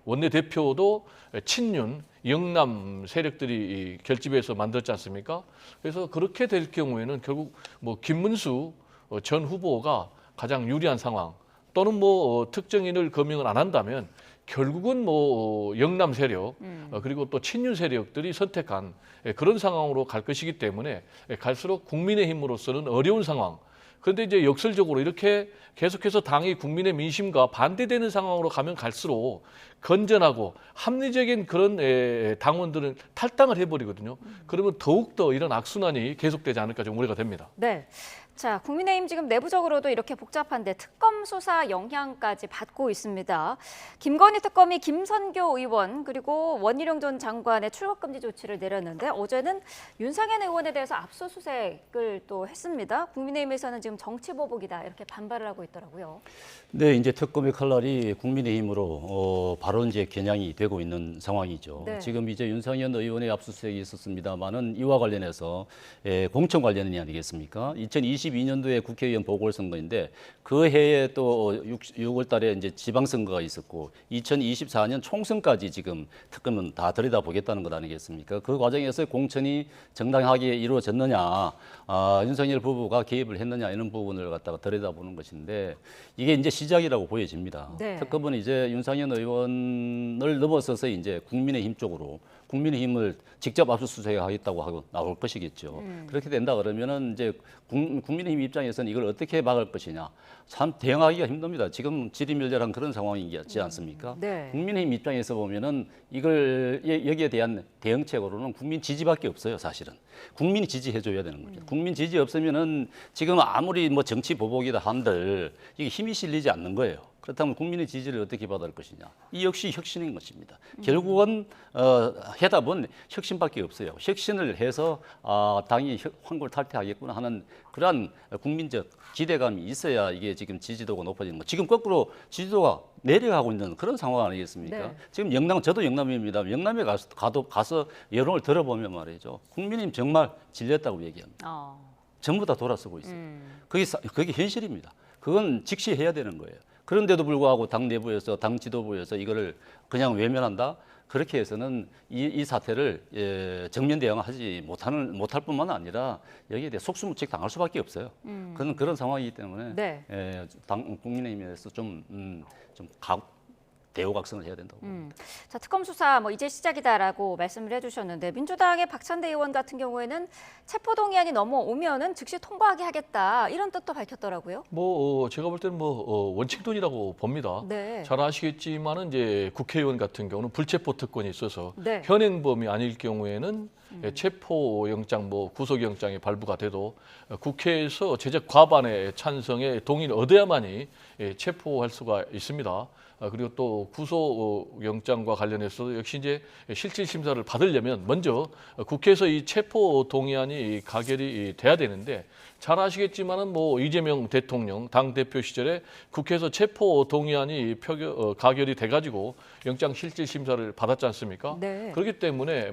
Speaker 25: 원내대표도 친윤 영남 세력들이 결집해서 만들었지 않습니까? 그래서 그렇게 될 경우에는 결국 김문수 전 후보가 가장 유리한 상황, 또는 특정인을 거명을 안 한다면 결국은 영남 세력 그리고 또 친윤 세력들이 선택한 그런 상황으로 갈 것이기 때문에 갈수록 국민의힘으로서는 어려운 상황. 그런데 이제 역설적으로 이렇게 계속해서 당이 국민의 민심과 반대되는 상황으로 가면 갈수록 건전하고 합리적인 그런 당원들은 탈당을 해버리거든요. 그러면 더욱더 이런 악순환이 계속되지 않을까 좀 우려가 됩니다.
Speaker 1: 네. 자, 국민의힘 지금 내부적으로도 이렇게 복잡한데 특검 수사 영향까지 받고 있습니다. 김건희 특검이 김선교 의원 그리고 원희룡 전 장관의 출국 금지 조치를 내렸는데 어제는 윤상현 의원에 대해서 압수수색을 또 했습니다. 국민의힘에서는 지금 정치 보복이다 이렇게 반발을 하고 있더라고요.
Speaker 26: 네, 이제 특검의 칼날이 국민의힘으로 바로 이제 겨냥이 되고 있는 상황이죠.
Speaker 1: 네.
Speaker 26: 지금 이제 윤상현 의원의 압수수색이 있었습니다만은 이와 관련해서 공천 관련이 아니겠습니까? 2022년도에 국회의원 보궐선거인데 그 해에 또 6월 달에 이제 지방선거가 있었고 2024년 총선까지 지금 특검은 다 들여다보겠다는 것 아니겠습니까? 그 과정에서 공천이 정당하게 이루어졌느냐, 윤석열 부부가 개입을 했느냐 이런 부분을 갖다가 들여다보는 것인데 이게 이제 시작이라고 보여집니다.
Speaker 1: 네.
Speaker 26: 특검은 이제 윤상현 의원을 넘어서서 이제 국민의힘 쪽으로 국민의힘을 직접 압수수색하겠다고 하고 나올 것이겠죠. 그렇게 된다 그러면은 이제 국민의힘 입장에서는 이걸 어떻게 막을 것이냐. 참 대응하기가 힘듭니다. 지금 지리멸렬한 그런 상황이지 않습니까?
Speaker 1: 네.
Speaker 26: 국민의힘 입장에서 보면은 이걸 여기에 대한 대응책으로는 국민 지지밖에 없어요, 사실은. 국민이 지지해줘야 되는 거죠. 국민 지지 없으면은 지금 아무리 정치 보복이다 한들 이게 힘이 실리지 않는 거예요. 그렇다면 국민의 지지를 어떻게 받을 것이냐. 이 역시 혁신인 것입니다. 결국은 해답은 혁신밖에 없어요. 혁신을 해서 당이 환골탈퇴하겠구나 하는 그러한 국민적 기대감이 있어야 이게 지금 지지도가 높아지는 거. 지금 거꾸로 지지도가 내려가고 있는 그런 상황 아니겠습니까?
Speaker 1: 네.
Speaker 26: 지금 저도 영남입니다. 영남에 가서 여론을 들어보면 말이죠. 국민님 정말 질렸다고 얘기합니다. 전부 다 돌아서고 있어요. 그게 현실입니다. 그건 직시해야 되는 거예요. 그런데도 불구하고 당 내부에서 당 지도부에서 이거를 그냥 외면한다? 그렇게 해서는 이 사태를 정면 대응하지 못할 뿐만 아니라 여기에 대해 속수무책 당할 수밖에 없어요. 그런 상황이기 때문에
Speaker 1: 네.
Speaker 26: 국민의힘에서 좀 대우각성을 해야 된다고 봅니다.
Speaker 1: 자, 특검 수사 이제 시작이다라고 말씀을 해주셨는데 민주당의 박찬대 의원 같은 경우에는 체포동의안이 넘어오면은 즉시 통과하게 하겠다 이런 뜻도 밝혔더라고요.
Speaker 25: 제가 볼 때는 원칙론이라고 봅니다.
Speaker 1: 네.
Speaker 25: 잘 아시겠지만은 이제 국회의원 같은 경우는 불체포 특권이 있어서
Speaker 1: 네.
Speaker 25: 현행범이 아닐 경우에는 체포영장, 구속영장이 발부가 돼도 국회에서 제적 과반의 찬성에 동의를 얻어야만이 체포할 수가 있습니다. 그리고 또 구속영장과 관련해서 역시 이제 실질 심사를 받으려면 먼저 국회에서 이 체포 동의안이 가결이 돼야 되는데 잘 아시겠지만은 이재명 대통령 당 대표 시절에 국회에서 체포 동의안이 가결이 돼가지고 영장 실질 심사를 받았지 않습니까?
Speaker 1: 네.
Speaker 25: 그렇기 때문에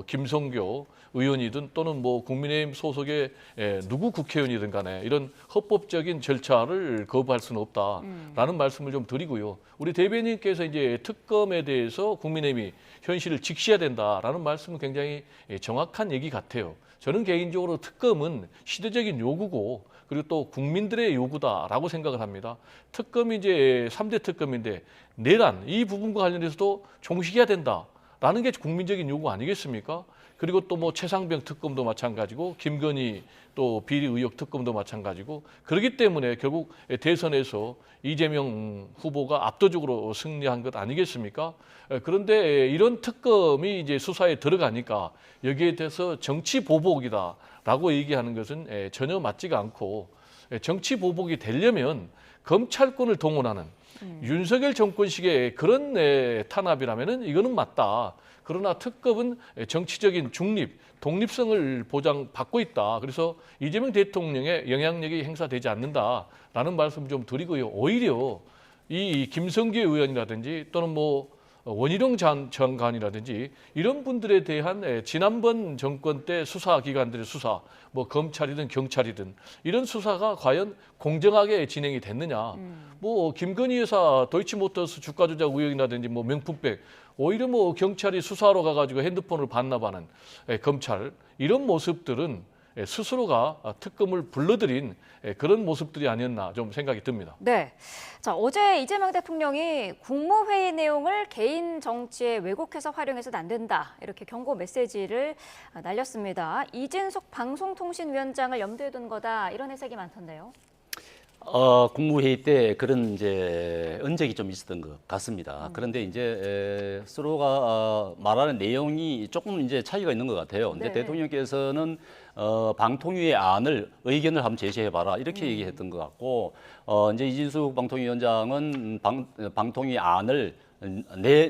Speaker 25: 김성교 의원이든 또는 국민의힘 소속의 누구 국회의원이든 간에 이런 헌법적인 절차를 거부할 수는 없다라는 말씀을 좀 드리고요. 우리 대변인께서 이제 특검에 대해서 국민의힘이 현실을 직시해야 된다라는 말씀은 굉장히 정확한 얘기 같아요. 저는 개인적으로 특검은 시대적인 요구고 그리고 또 국민들의 요구다라고 생각을 합니다. 특검이 이제 3대 특검인데 내란 이 부분과 관련해서도 종식해야 된다라는 게 국민적인 요구 아니겠습니까? 그리고 또 최상병 특검도 마찬가지고 김건희 또 비리 의혹 특검도 마찬가지고 그렇기 때문에 결국 대선에서 이재명 후보가 압도적으로 승리한 것 아니겠습니까? 그런데 이런 특검이 이제 수사에 들어가니까 여기에 대해서 정치 보복이다라고 얘기하는 것은 전혀 맞지가 않고 정치 보복이 되려면 검찰권을 동원하는 윤석열 정권식의 그런 탄압이라면은 이거는 맞다. 그러나 특검은 정치적인 중립, 독립성을 보장받고 있다. 그래서 이재명 대통령의 영향력이 행사되지 않는다라는 말씀 좀 드리고요. 오히려 이 김성기 의원이라든지 또는 뭐 원희룡 장관이라든지 이런 분들에 대한 지난번 정권 때 수사기관들의 수사, 뭐 검찰이든 경찰이든 이런 수사가 과연 공정하게 진행이 됐느냐. 뭐 김건희 여사 도이치모터스 주가 조작 의혹이라든지 뭐 명품백, 오히려 뭐 경찰이 수사하러 가가지고 핸드폰을 반납하는 검찰, 이런 모습들은 스스로가 특검을 불러들인 그런 모습들이 아니었나 좀 생각이 듭니다.
Speaker 1: 네. 자, 어제 이재명 대통령이 국무회의 내용을 개인 정치에 왜곡해서 활용해서는 안 된다. 이렇게 경고 메시지를 날렸습니다. 이진숙 방송통신위원장을 염두에 둔 거다. 이런 해석이 많던데요.
Speaker 26: 국무회의 때 그런 이제 언적이 좀 있었던 것 같습니다. 그런데 이제 서로가 말하는 내용이 조금 이제 차이가 있는 것 같아요. 근데
Speaker 1: 네.
Speaker 26: 대통령께서는 방통위의 안을 의견을 한번 제시해봐라 이렇게 얘기했던 것 같고, 이제 이진숙 방통위원장은 방통위 안을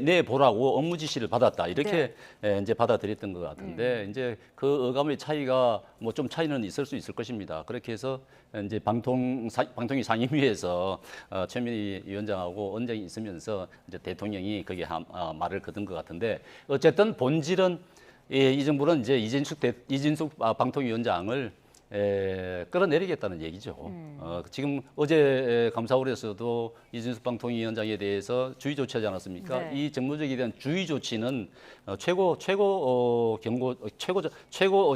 Speaker 26: 내보라고 업무 지시를 받았다 이렇게 이제 받아들였던 것 같은데 이제 그 어감의 차이가 뭐 좀 차이는 있을 수 있을 것입니다. 그렇게 해서 이제 방통위 상임위에서 최민희 위원장하고 언쟁이 있으면서 이제 대통령이 거기에 말을 거둔 것 같은데, 어쨌든 본질은 이 정부는 이제 이진숙 방통위원장을 끌어내리겠다는 얘기죠. 지금 어제 감사원에서도 이진숙 방통위원장에 대해서 주의 조치하지 않았습니까?
Speaker 1: 네.
Speaker 26: 이 정무적에 대한 주의 조치는 최고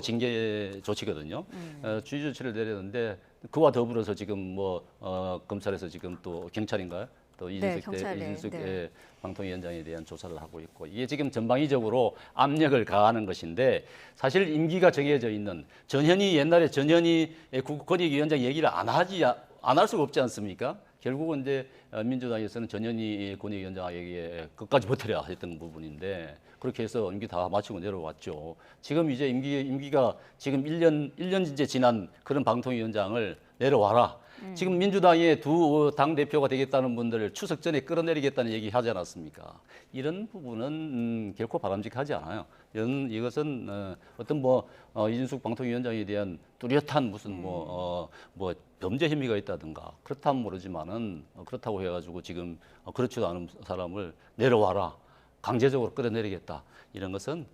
Speaker 26: 징계 조치거든요. 주의 조치를 내렸는데 그와 더불어서 지금 뭐 검찰에서 지금 또 경찰인가요? 또 이진숙 방통위원장에 대한 조사를 하고 있고, 이게 지금 전방위적으로 압력을 가하는 것인데, 사실 임기가 정해져 있는 옛날에 전현희 권익위원장 얘기를 안 할 수가 없지 않습니까? 결국은 이제 민주당에서는 전현희 권익위원장에게 끝까지 버텨야 했던 부분인데, 그렇게 해서 임기 다 마치고 내려왔죠. 지금 이제 임기가 지금 1년 이제 지난 그런 방통위원장을 내려와라. 지금 민주당의 두 당대표가 되겠다는 분들을 추석 전에 끌어내리겠다는 얘기 하지 않았습니까? 이런 부분은 결코 바람직하지 않아요. 이것은 어떤 이진숙 방통위원장에 대한 뚜렷한 무슨 뭐 범죄 혐의가 있다든가 그렇다면 모르지만은 그렇다고 해가지고 지금 그렇지도 않은 사람을 내려와라, 강제적으로 끌어내리겠다, 이런 것은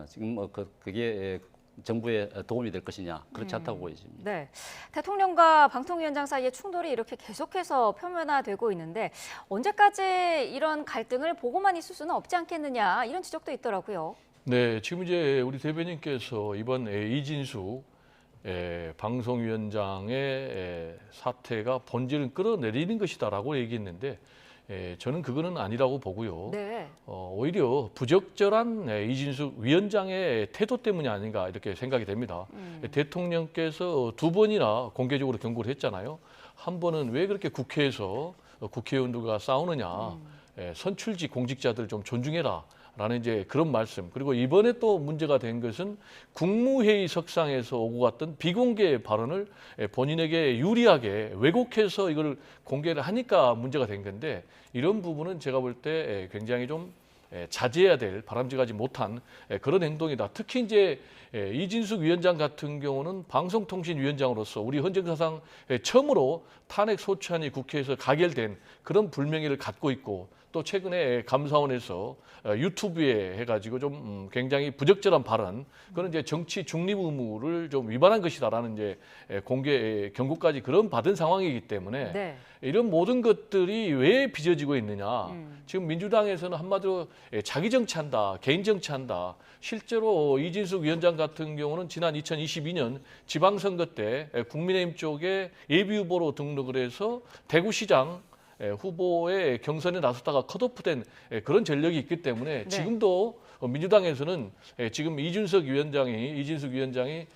Speaker 26: 지금 그게 정부에 도움이 될 것이냐, 그렇지 않다고 보여집니다.
Speaker 1: 네, 대통령과 방통위원장 사이의 충돌이 이렇게 계속해서 표면화되고 있는데 언제까지 이런 갈등을 보고만 있을 수는 없지 않겠느냐, 이런 지적도 있더라고요.
Speaker 25: 네, 지금 이제 우리 대변인께서 이번 이진숙 방송위원장의 사태가 본질은 끌어내리는 것이다라고 얘기했는데, 저는 그거는 아니라고 보고요.
Speaker 1: 네.
Speaker 25: 오히려 부적절한 이진숙 위원장의 태도 때문이 아닌가 이렇게 생각이 됩니다. 대통령께서 두 번이나 공개적으로 경고를 했잖아요. 한 번은 왜 그렇게 국회에서 국회의원들과 싸우느냐, 선출직 공직자들 좀 존중해라. 라는 이제 그런 말씀. 그리고 이번에 또 문제가 된 것은 국무회의 석상에서 오고 갔던 비공개 발언을 본인에게 유리하게 왜곡해서 이걸 공개를 하니까 문제가 된 건데, 이런 부분은 제가 볼 때 굉장히 좀 자제해야 될, 바람직하지 못한 그런 행동이다. 특히 이제 이진숙 위원장 같은 경우는 방송통신위원장으로서 우리 헌정사상 처음으로 탄핵 소추안이 국회에서 가결된 그런 불명예를 갖고 있고, 또 최근에 감사원에서 유튜브에 해가지고 좀 굉장히 부적절한 발언, 그런 이제 정치 중립 의무를 좀 위반한 것이다라는 이제 공개 경고까지 그런 받은 상황이기 때문에
Speaker 1: 네.
Speaker 25: 이런 모든 것들이 왜 빚어지고 있느냐. 지금 민주당에서는 한마디로 자기 정치한다, 개인 정치한다. 실제로 이진숙 위원장 같은 경우는 지난 2022년 지방선거 때 국민의힘 쪽에 예비후보로 등록을 해서 대구시장 후보의 경선에 나섰다가 컷오프된 그런 전력이 있기 때문에
Speaker 1: 네.
Speaker 25: 지금도 민주당에서는 지금 이진숙 위원장이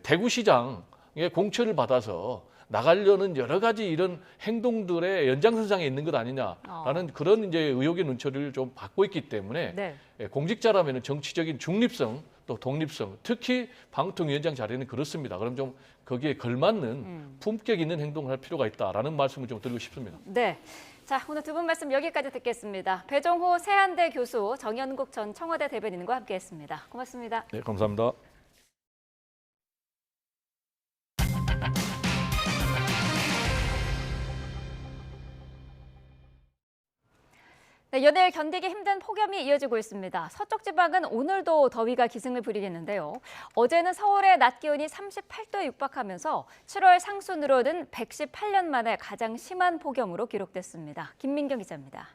Speaker 25: 대구시장의 공천을 받아서 나가려는 여러 가지 이런 행동들의 연장선상에 있는 것 아니냐라는 그런 이제 의혹의 눈초리를 좀 받고 있기 때문에
Speaker 1: 네.
Speaker 25: 공직자라면 정치적인 중립성 또 독립성, 특히 방통위원장 자리는 그렇습니다. 그럼 좀 거기에 걸맞는 품격 있는 행동을 할 필요가 있다라는 말씀을 좀 드리고 싶습니다.
Speaker 1: 네. 자, 오늘 두 분 말씀 여기까지 듣겠습니다. 배종호 세한대 교수, 정연국 전 청와대 대변인과 함께했습니다. 고맙습니다.
Speaker 25: 네, 감사합니다.
Speaker 1: 네, 연일 견디기 힘든 폭염이 이어지고 있습니다. 서쪽 지방은 오늘도 더위가 기승을 부리겠는데요. 어제는 서울의 낮 기온이 38도에 육박하면서 7월 상순으로는 118년 만에 가장 심한 폭염으로 기록됐습니다. 김민경 기자입니다.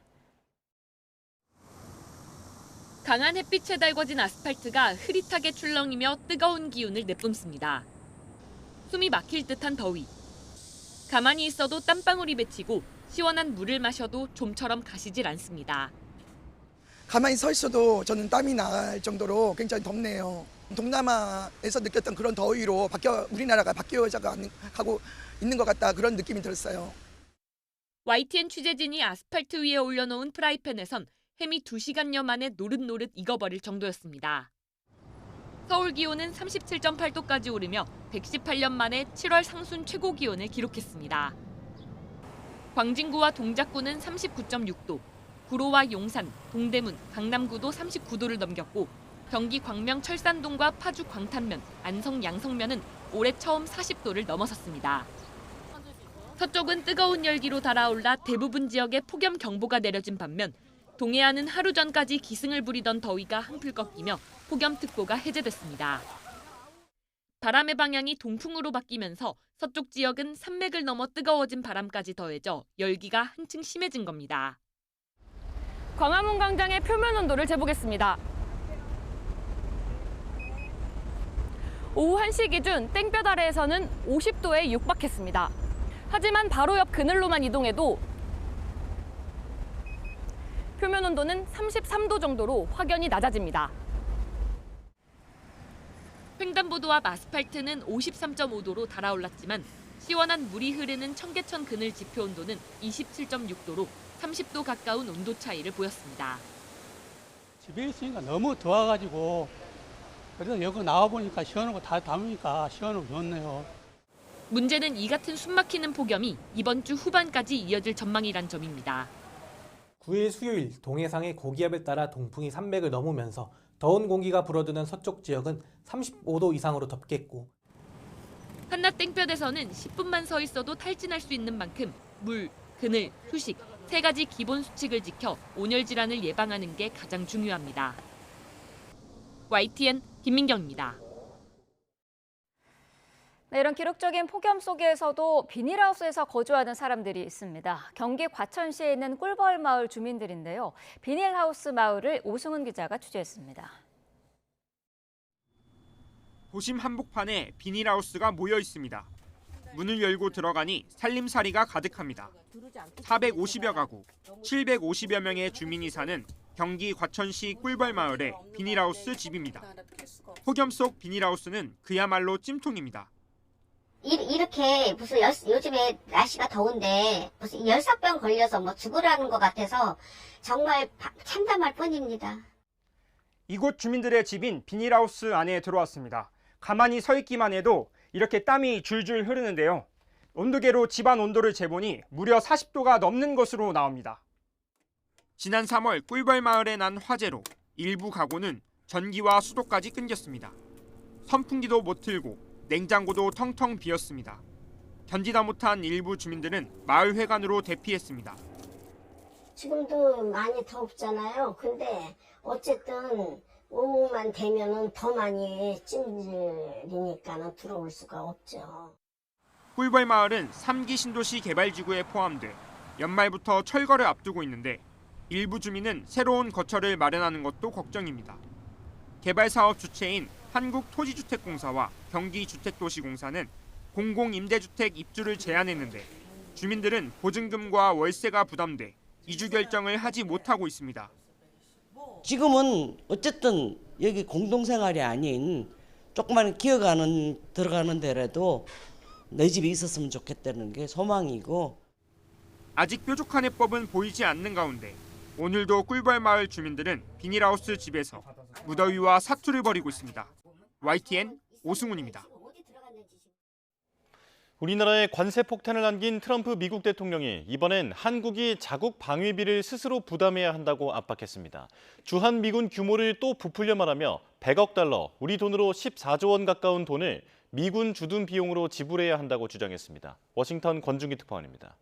Speaker 5: 강한 햇빛에 달궈진 아스팔트가 흐릿하게 출렁이며 뜨거운 기운을 내뿜습니다. 숨이 막힐 듯한 더위. 가만히 있어도 땀방울이 맺히고 시원한 물을 마셔도 좀처럼 가시질 않습니다.
Speaker 6: 가만히 서 있어도 저는 땀이 날 정도로 굉장히 덥네요. 동남아에서 느꼈던 그런 더위로 우리나라가 바뀌어가고 있는 것 같다, 그런 느낌이 들었어요.
Speaker 5: YTN 취재진이 아스팔트 위에 올려놓은 프라이팬에선 햄이 2시간여 만에 노릇노릇 익어버릴 정도였습니다. 서울 기온은 37.8도까지 오르며 118년 만에 7월 상순 최고 기온을 기록했습니다. 광진구와 동작구는 39.6도, 구로와 용산, 동대문, 강남구도 39도를 넘겼고 경기 광명 철산동과 파주 광탄면, 안성 양성면은 올해 처음 40도를 넘어섰습니다. 서쪽은 뜨거운 열기로 달아올라 대부분 지역에 폭염 경보가 내려진 반면 동해안은 하루 전까지 기승을 부리던 더위가 한풀 꺾이며 폭염특보가 해제됐습니다. 바람의 방향이 동풍으로 바뀌면서 서쪽 지역은 산맥을 넘어 뜨거워진 바람까지 더해져 열기가 한층 심해진 겁니다. 광화문 광장의 표면 온도를 재보겠습니다. 오후 1시 기준 땡볕 아래에서는 50도에 육박했습니다. 하지만 바로 옆 그늘로만 이동해도 표면 온도는 33도 정도로 확연히 낮아집니다. 횡단보도 앞 아스팔트는 53.5도로 달아올랐지만 시원한 물이 흐르는 청계천 그늘 지표 온도는 27.6도로 30도 가까운 온도 차이를 보였습니다.
Speaker 7: 집에 있으니까 너무 더워가지고 그래서 여기 나와보니까 시원하고 다 담으니까 시원하고 좋네요.
Speaker 5: 문제는 이 같은 숨막히는 폭염이 이번 주 후반까지 이어질 전망이란 점입니다.
Speaker 8: 9일 수요일 동해상의 고기압에 따라 동풍이 산맥을 넘으면서 더운 공기가 불어드는 서쪽 지역은 35도 이상으로 덥겠고
Speaker 5: 한낮 땡볕에서는 10분만 서 있어도 탈진할 수 있는 만큼 물, 그늘, 휴식 3가지 기본 수칙을 지켜 온열 질환을 예방하는 게 가장 중요합니다. YTN 김민경입니다.
Speaker 1: 네, 이런 기록적인 폭염 속에서도 비닐하우스에서 거주하는 사람들이 있습니다. 경기 과천시에 있는 꿀벌 마을 주민들인데요. 비닐하우스 마을을 오승훈 기자가 취재했습니다.
Speaker 9: 도심 한복판에 비닐하우스가 모여 있습니다. 문을 열고 들어가니 살림살이가 가득합니다. 450여 가구, 750여 명의 주민이 사는 경기 과천시 꿀벌 마을의 비닐하우스 집입니다. 폭염 속 비닐하우스는 그야말로 찜통입니다.
Speaker 12: 이렇게 무슨 요즘에 날씨가 더운데 무슨 열사병 걸려서 뭐 죽으라는 것 같아서 정말 참담할 뿐입니다.
Speaker 9: 이곳 주민들의 집인 비닐하우스 안에 들어왔습니다. 가만히 서 있기만 해도 이렇게 땀이 줄줄 흐르는데요. 온도계로 집안 온도를 재보니 무려 40도가 넘는 것으로 나옵니다. 지난 3월 꿀벌 마을에 난 화재로 일부 가구는 전기와 수도까지 끊겼습니다. 선풍기도 못 틀고 냉장고도 텅텅 비었습니다. 견디다 못한 일부 주민들은 마을 회관으로 대피했습니다.
Speaker 12: 지금도 많이 덥잖아요. 근데 어쨌든 오후만 되면은 더 많이 찜질이니까는 들어올 수가 없죠.
Speaker 9: 꿀벌 마을은 3기 신도시 개발지구에 포함돼 연말부터 철거를 앞두고 있는데 일부 주민은 새로운 거처를 마련하는 것도 걱정입니다. 개발사업 주체인 한국토지주택공사와 경기주택도시공사는 공공임대주택 입주를 제한했는데 주민들은 보증금과 월세가 부담돼 이주 결정을 하지 못하고 있습니다.
Speaker 27: 지금은 어쨌든 여기 공동생활이 아닌 조그마한 기어가는 들어가는 데라도 내 집이 있었으면 좋겠다는 게 소망이고
Speaker 9: 아직 뾰족한 해법은 보이지 않는 가운데 오늘도 꿀벌 마을 주민들은 비닐하우스 집에서 무더위와 사투를 벌이고 있습니다. YTN 오승훈입니다.
Speaker 10: 우리나라에 관세 폭탄을 안긴 트럼프 미국 대통령이 이번엔 한국이 자국 방위비를 스스로 부담해야 한다고 압박했습니다. 주한미군 규모를 또 부풀려 말하며 100억 달러, 우리 돈으로 14조 원 가까운 돈을 미군 주둔 비용으로 지불해야 한다고 주장했습니다. 워싱턴 권중기 특파원입니다.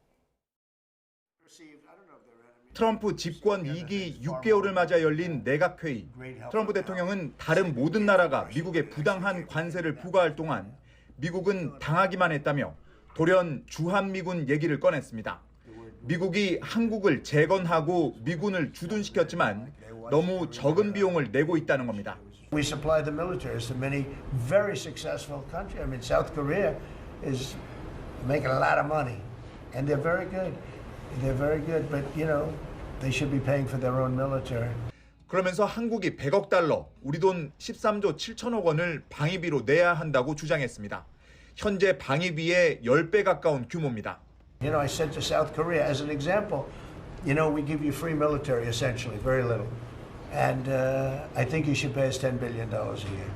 Speaker 3: 트럼프 집권 2기 6개월을 맞아 열린 내각회의. 트럼프 대통령은 다른 모든 나라가 미국에 부당한 관세를 부과할 동안 미국은 당하기만 했다며 돌연 주한미군 얘기를 꺼냈습니다. 미국이 한국을 재건하고 미군을 주둔시켰지만 너무 적은 비용을 내고 있다는 겁니다.
Speaker 11: We supply the militaries to many very successful countries. I mean, South Korea is making a lot of money, and they're very good. They're very good, but you know, they should be paying for their own military.
Speaker 3: 그러면서 한국이 100억 달러, 우리 돈 13조 7천억 원을 방위비로 내야 한다고 주장했습니다. 현재 방위비의 10배 가까운 규모입니다.
Speaker 11: You know, I said to South Korea as an example, you know, we give you free military essentially, very little. And I think you should pay us $10 billion a year.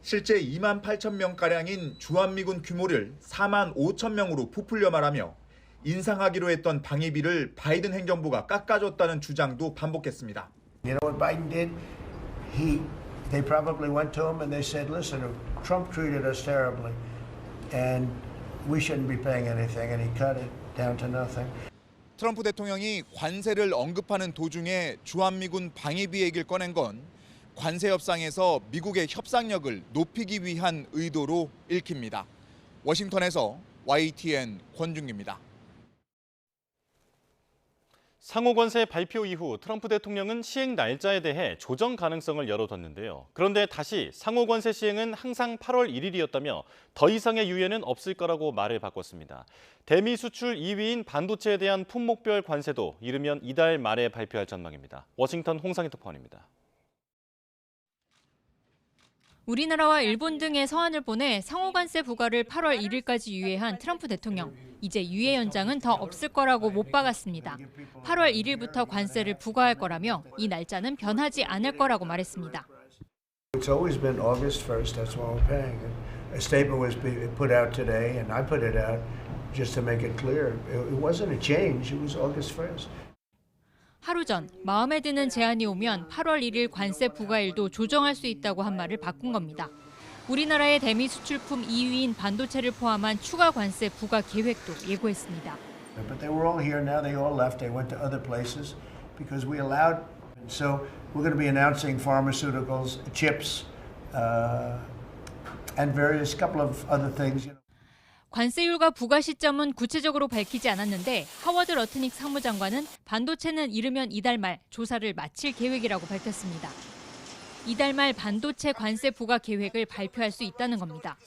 Speaker 3: 실제 2만 8천 명가량인 주한미군 규모를 4만 5천 명으로 부풀려 말하며 인상하기로 했던 방위비를 바이든 행정부가 깎아줬다는 주장도 반복했습니다.
Speaker 11: You know what Biden did? They probably went to him and they said, listen, Trump treated us terribly and we shouldn't be paying anything, and he cut it down to nothing.
Speaker 3: 트럼프 대통령이 관세를 언급하는 도중에 주한미군 방위비 얘기를 꺼낸 건 관세 협상에서 미국의 협상력을 높이기 위한 의도로 읽힙니다. 워싱턴에서 YTN 권중기입니다.
Speaker 10: 상호관세 발표 이후 트럼프 대통령은 시행 날짜에 대해 조정 가능성을 열어뒀는데요. 그런데 다시 상호관세 시행은 항상 8월 1일이었다며 더 이상의 유예는 없을 거라고 말을 바꿨습니다. 대미 수출 2위인 반도체에 대한 품목별 관세도 이르면 이달 말에 발표할 전망입니다. 워싱턴 홍상희 특파원입니다.
Speaker 13: 우리나라와 일본 등의 서한을 보내 상호관세 부과를 8월 1일까지 유예한 트럼프 대통령. 이제 유예 연장은 더 없을 거라고 못 박았습니다. 8월 1일부터 관세를 부과할 거라며 이 날짜는 변하지 않을 거라고 말했습니다.
Speaker 11: It's always been August 1st. That's when we're paying. A statement was put out today, and I put it out just to make it clear. It wasn't a change. It was August 1st.
Speaker 13: 하루 전 마음에 드는 제안이 오면 8월 1일 관세 부과일도 조정할 수 있다고 한 말을 바꾼 겁니다. 우리나라의 대미 수출품 2위인 반도체를 포함한 추가 관세 부과 계획도 예고했습니다.
Speaker 11: But they were all here now. They all left. They went to other places because we allowed. So we're going to be announcing pharmaceuticals, chips, and various couple of other things.
Speaker 13: 관세율과 부과 시점은 구체적으로 밝히지 않았는데 하워드 러트닉 상무장관은 반도체는 이르면 이달 말 조사를 마칠 계획이라고 밝혔습니다. 이달 말 반도체 관세 부과 계획을 발표할 수 있다는 겁니다.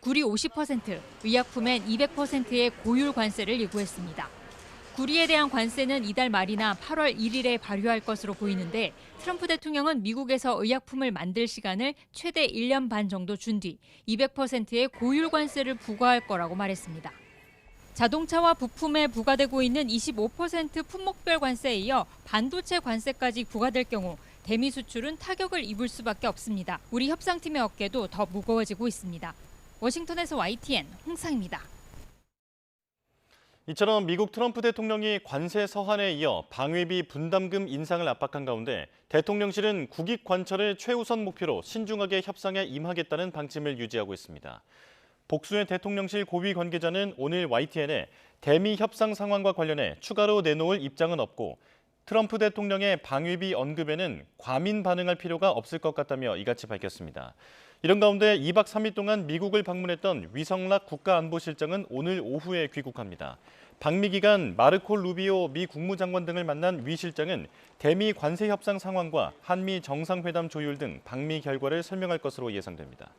Speaker 13: 구리 50%, 의약품엔 200%의 고율 관세를 예고했습니다. 구리에 대한 관세는 이달 말이나 8월 1일에 발효할 것으로 보이는데 트럼프 대통령은 미국에서 의약품을 만들 시간을 최대 1년 반 정도 준 뒤 200%의 고율 관세를 부과할 거라고 말했습니다. 자동차와 부품에 부과되고 있는 25% 품목별 관세에 이어 반도체 관세까지 부과될 경우 대미 수출은 타격을 입을 수밖에 없습니다. 우리 협상팀의 어깨도 더 무거워지고 있습니다. 워싱턴에서 YTN 홍상입니다.
Speaker 10: 이처럼 미국 트럼프 대통령이 관세 서한에 이어 방위비 분담금 인상을 압박한 가운데 대통령실은 국익 관철을 최우선 목표로 신중하게 협상에 임하겠다는 방침을 유지하고 있습니다. 복수의 대통령실 고위 관계자는 오늘 YTN에 대미 협상 상황과 관련해 추가로 내놓을 입장은 없고 트럼프 대통령의 방위비 언급에는 과민 반응할 필요가 없을 것 같다며 이같이 밝혔습니다. 이런 가운데 2박 3일 동안 미국을 방문했던 위성락 국가안보실장은 오늘 오후에 귀국합니다. 방미 기간 마르코 루비오 미 국무장관 등을 만난 위 실장은 대미 관세 협상 상황과 한미 정상회담 조율 등 방미 결과를 설명할 것으로 예상됩니다.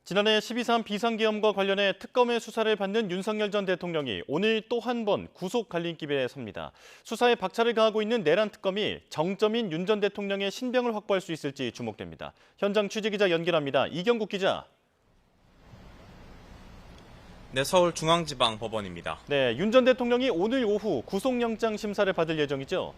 Speaker 10: 지난해 12.3 비상계엄과 관련해 특검의 수사를 받는 윤석열 전 대통령이 오늘 또 한 번 구속 갈림길에 섭니다. 수사에 박차를 가하고 있는 내란 특검이 정점인 윤 전 대통령의 신병을 확보할 수 있을지 주목됩니다. 현장 취재기자 연결합니다. 이경국 기자.
Speaker 14: 네, 서울중앙지방법원입니다.
Speaker 10: 네, 윤 전 대통령이 오늘 오후 구속영장 심사를 받을 예정이죠?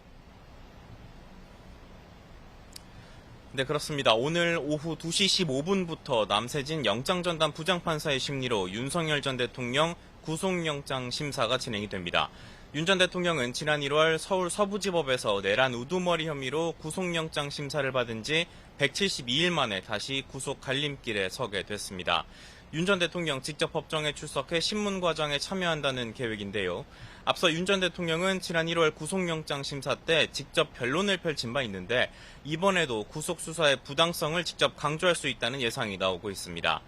Speaker 14: 네, 그렇습니다. 오늘 오후 2시 15분부터 남세진 영장전담 부장판사의 심리로 윤석열 전 대통령 구속영장 심사가 진행이 됩니다. 윤 전 대통령은 지난 1월 서울 서부지법에서 내란 우두머리 혐의로 구속영장 심사를 받은 지 172일 만에 다시 구속 갈림길에 서게 됐습니다. 윤 전 대통령 직접 법정에 출석해 신문 과정에 참여한다는 계획인데요. 앞서 윤 전 대통령은 지난 1월 구속영장 심사 때 직접 변론을 펼친 바 있는데 이번에도 구속수사의 부당성을 직접 강조할 수 있다는 예상이 나오고 있습니다.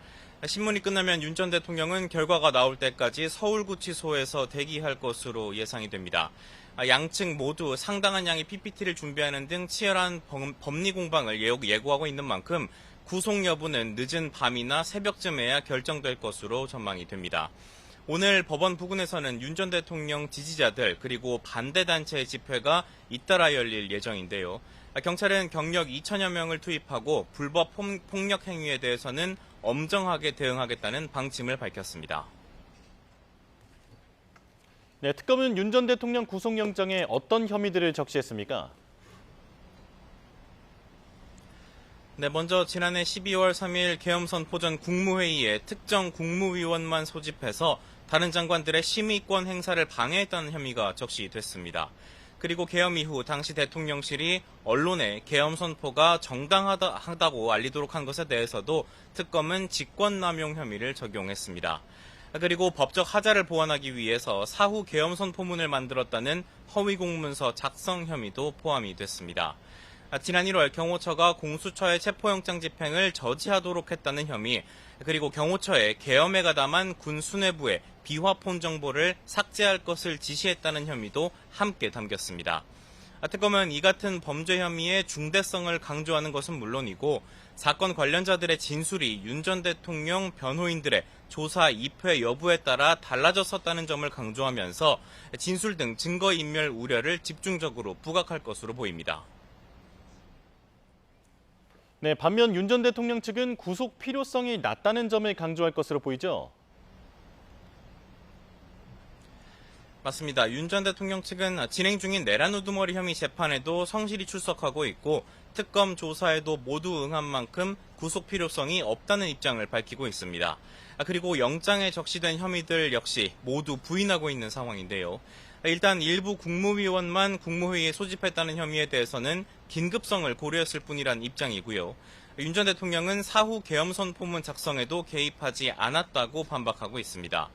Speaker 14: 신문이 끝나면 윤 전 대통령은 결과가 나올 때까지 서울구치소에서 대기할 것으로 예상이 됩니다. 양측 모두 상당한 양의 PPT를 준비하는 등 치열한 법리 공방을 예고하고 있는 만큼 구속 여부는 늦은 밤이나 새벽쯤에야 결정될 것으로 전망이 됩니다. 오늘 법원 부근에서는 윤 전 대통령 지지자들 그리고 반대단체의 집회가 잇따라 열릴 예정인데요. 경찰은 경력 2천여 명을 투입하고 불법 폭력 행위에 대해서는 엄정하게 대응하겠다는 방침을 밝혔습니다.
Speaker 10: 네, 특검은 윤 전 대통령 구속영장에 어떤 혐의들을 적시했습니까?
Speaker 14: 네, 먼저 지난해 12월 3일 계엄선포 전 국무회의에 특정 국무위원만 소집해서 다른 장관들의 심의권 행사를 방해했다는 혐의가 적시됐습니다. 그리고 계엄 이후 당시 대통령실이 언론에 계엄 선포가 정당하다고 알리도록 한 것에 대해서도 특검은 직권남용 혐의를 적용했습니다. 그리고 법적 하자를 보완하기 위해서 사후 계엄 선포문을 만들었다는 허위 공문서 작성 혐의도 포함이 됐습니다. 지난 1월 경호처가 공수처의 체포영장 집행을 저지하도록 했다는 혐의, 그리고 경호처에 계엄에 가담한 군 수뇌부의 비화폰 정보를 삭제할 것을 지시했다는 혐의도 함께 담겼습니다. 특검은 이 같은 범죄 혐의의 중대성을 강조하는 것은 물론이고 사건 관련자들의 진술이 윤 전 대통령 변호인들의 조사 입회 여부에 따라 달라졌었다는 점을 강조하면서 진술 등 증거인멸 우려를 집중적으로 부각할 것으로 보입니다.
Speaker 10: 네, 반면 윤 전 대통령 측은 구속 필요성이 낮다는 점을 강조할 것으로 보이죠?
Speaker 14: 맞습니다. 윤 전 대통령 측은 진행 중인 내란 우두머리 혐의 재판에도 성실히 출석하고 있고 특검 조사에도 모두 응한 만큼 구속 필요성이 없다는 입장을 밝히고 있습니다. 그리고 영장에 적시된 혐의들 역시 모두 부인하고 있는 상황인데요. 일단 일부 국무위원만 국무회의에 소집했다는 혐의에 대해서는 긴급성을 고려했을 뿐이란 입장이고요. 윤 전 대통령은 사후 계엄 선포문 작성에도 개입하지 않았다고 반박하고 있습니다.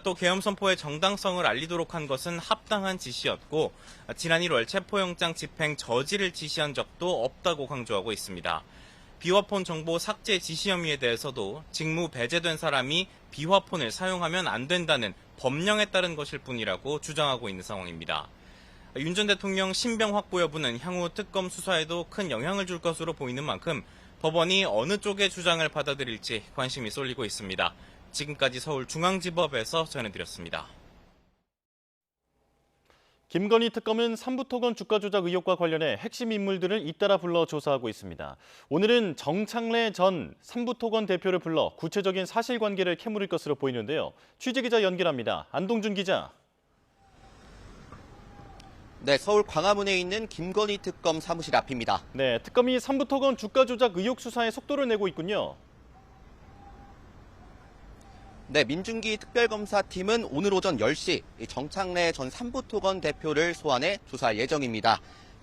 Speaker 14: 또 계엄 선포의 정당성을 알리도록 한 것은 합당한 지시였고 지난 1월 체포영장 집행 저지를 지시한 적도 없다고 강조하고 있습니다. 비화폰 정보 삭제 지시 혐의에 대해서도 직무 배제된 사람이 비화폰을 사용하면 안 된다는 법령에 따른 것일 뿐이라고 주장하고 있는 상황입니다. 윤 전 대통령 신병 확보 여부는 향후 특검 수사에도 큰 영향을 줄 것으로 보이는 만큼 법원이 어느 쪽의 주장을 받아들일지 관심이 쏠리고 있습니다. 지금까지 서울중앙지법에서 전해드렸습니다.
Speaker 10: 김건희 특검은 삼부토건 주가 조작 의혹과 관련해 핵심 인물들을 잇따라 불러 조사하고 있습니다. 오늘은 정창래 전 삼부토건 대표를 불러 구체적인 사실관계를 캐물을 것으로 보이는데요. 취재기자 연결합니다. 안동준 기자.
Speaker 15: 네, 서울 광화문에 있는 김건희 특검 사무실 앞입니다.
Speaker 10: 네, 특검이 삼부토건 주가 조작 의혹 수사에 속도를 내고 있군요.
Speaker 15: 네, 민중기 특별검사팀은 오늘 오전 10시 정창래 전 삼부토건 대표를 소환해 조사할 예정입니다.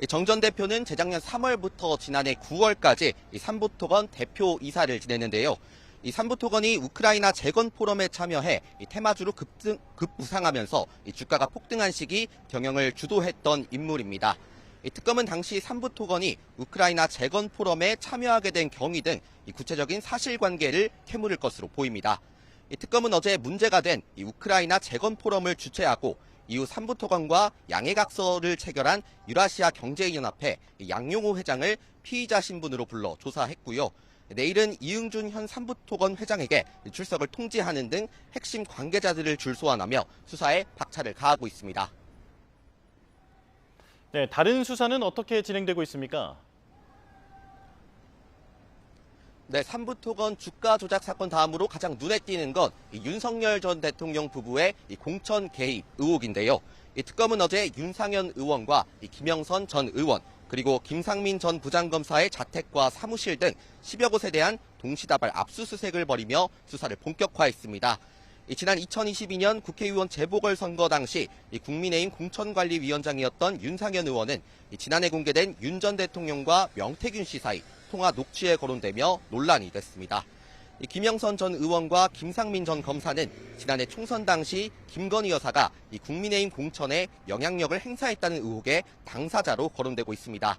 Speaker 15: 정 전 대표는 재작년 3월부터 지난해 9월까지 삼부토건 대표 이사를 지냈는데요. 이 삼부토건이 우크라이나 재건 포럼에 참여해 테마주로 급부상하면서 주가가 폭등한 시기 경영을 주도했던 인물입니다. 특검은 당시 삼부토건이 우크라이나 재건 포럼에 참여하게 된 경위 등 구체적인 사실관계를 캐물을 것으로 보입니다. 특검은 어제 문제가 된 우크라이나 재건 포럼을 주최하고 이후 삼부토건과 양해각서를 체결한 유라시아 경제연합회 양용호 회장을 피의자 신분으로 불러 조사했고요. 내일은 이응준 현 삼부토건 회장에게 출석을 통지하는 등 핵심 관계자들을 줄소환하며 수사에 박차를 가하고 있습니다.
Speaker 10: 네, 다른 수사는 어떻게 진행되고 있습니까?
Speaker 15: 네, 삼부토건 주가 조작 사건 다음으로 가장 눈에 띄는 건 윤석열 전 대통령 부부의 공천 개입 의혹인데요. 특검은 어제 윤상현 의원과 김영선 전 의원 그리고 김상민 전 부장검사의 자택과 사무실 등 10여 곳에 대한 동시다발 압수수색을 벌이며 수사를 본격화했습니다. 지난 2022년 국회의원 재보궐선거 당시 국민의힘 공천관리위원장이었던 윤상현 의원은 지난해 공개된 윤 전 대통령과 명태균 씨 사이 통화 녹취에 거론되며 논란이 됐습니다. 김영선 전 의원과 김상민 전 검사는 지난해 총선 당시 김건희 여사가 국민의힘 공천에 영향력을 행사했다는 의혹의 당사자로 거론되고 있습니다.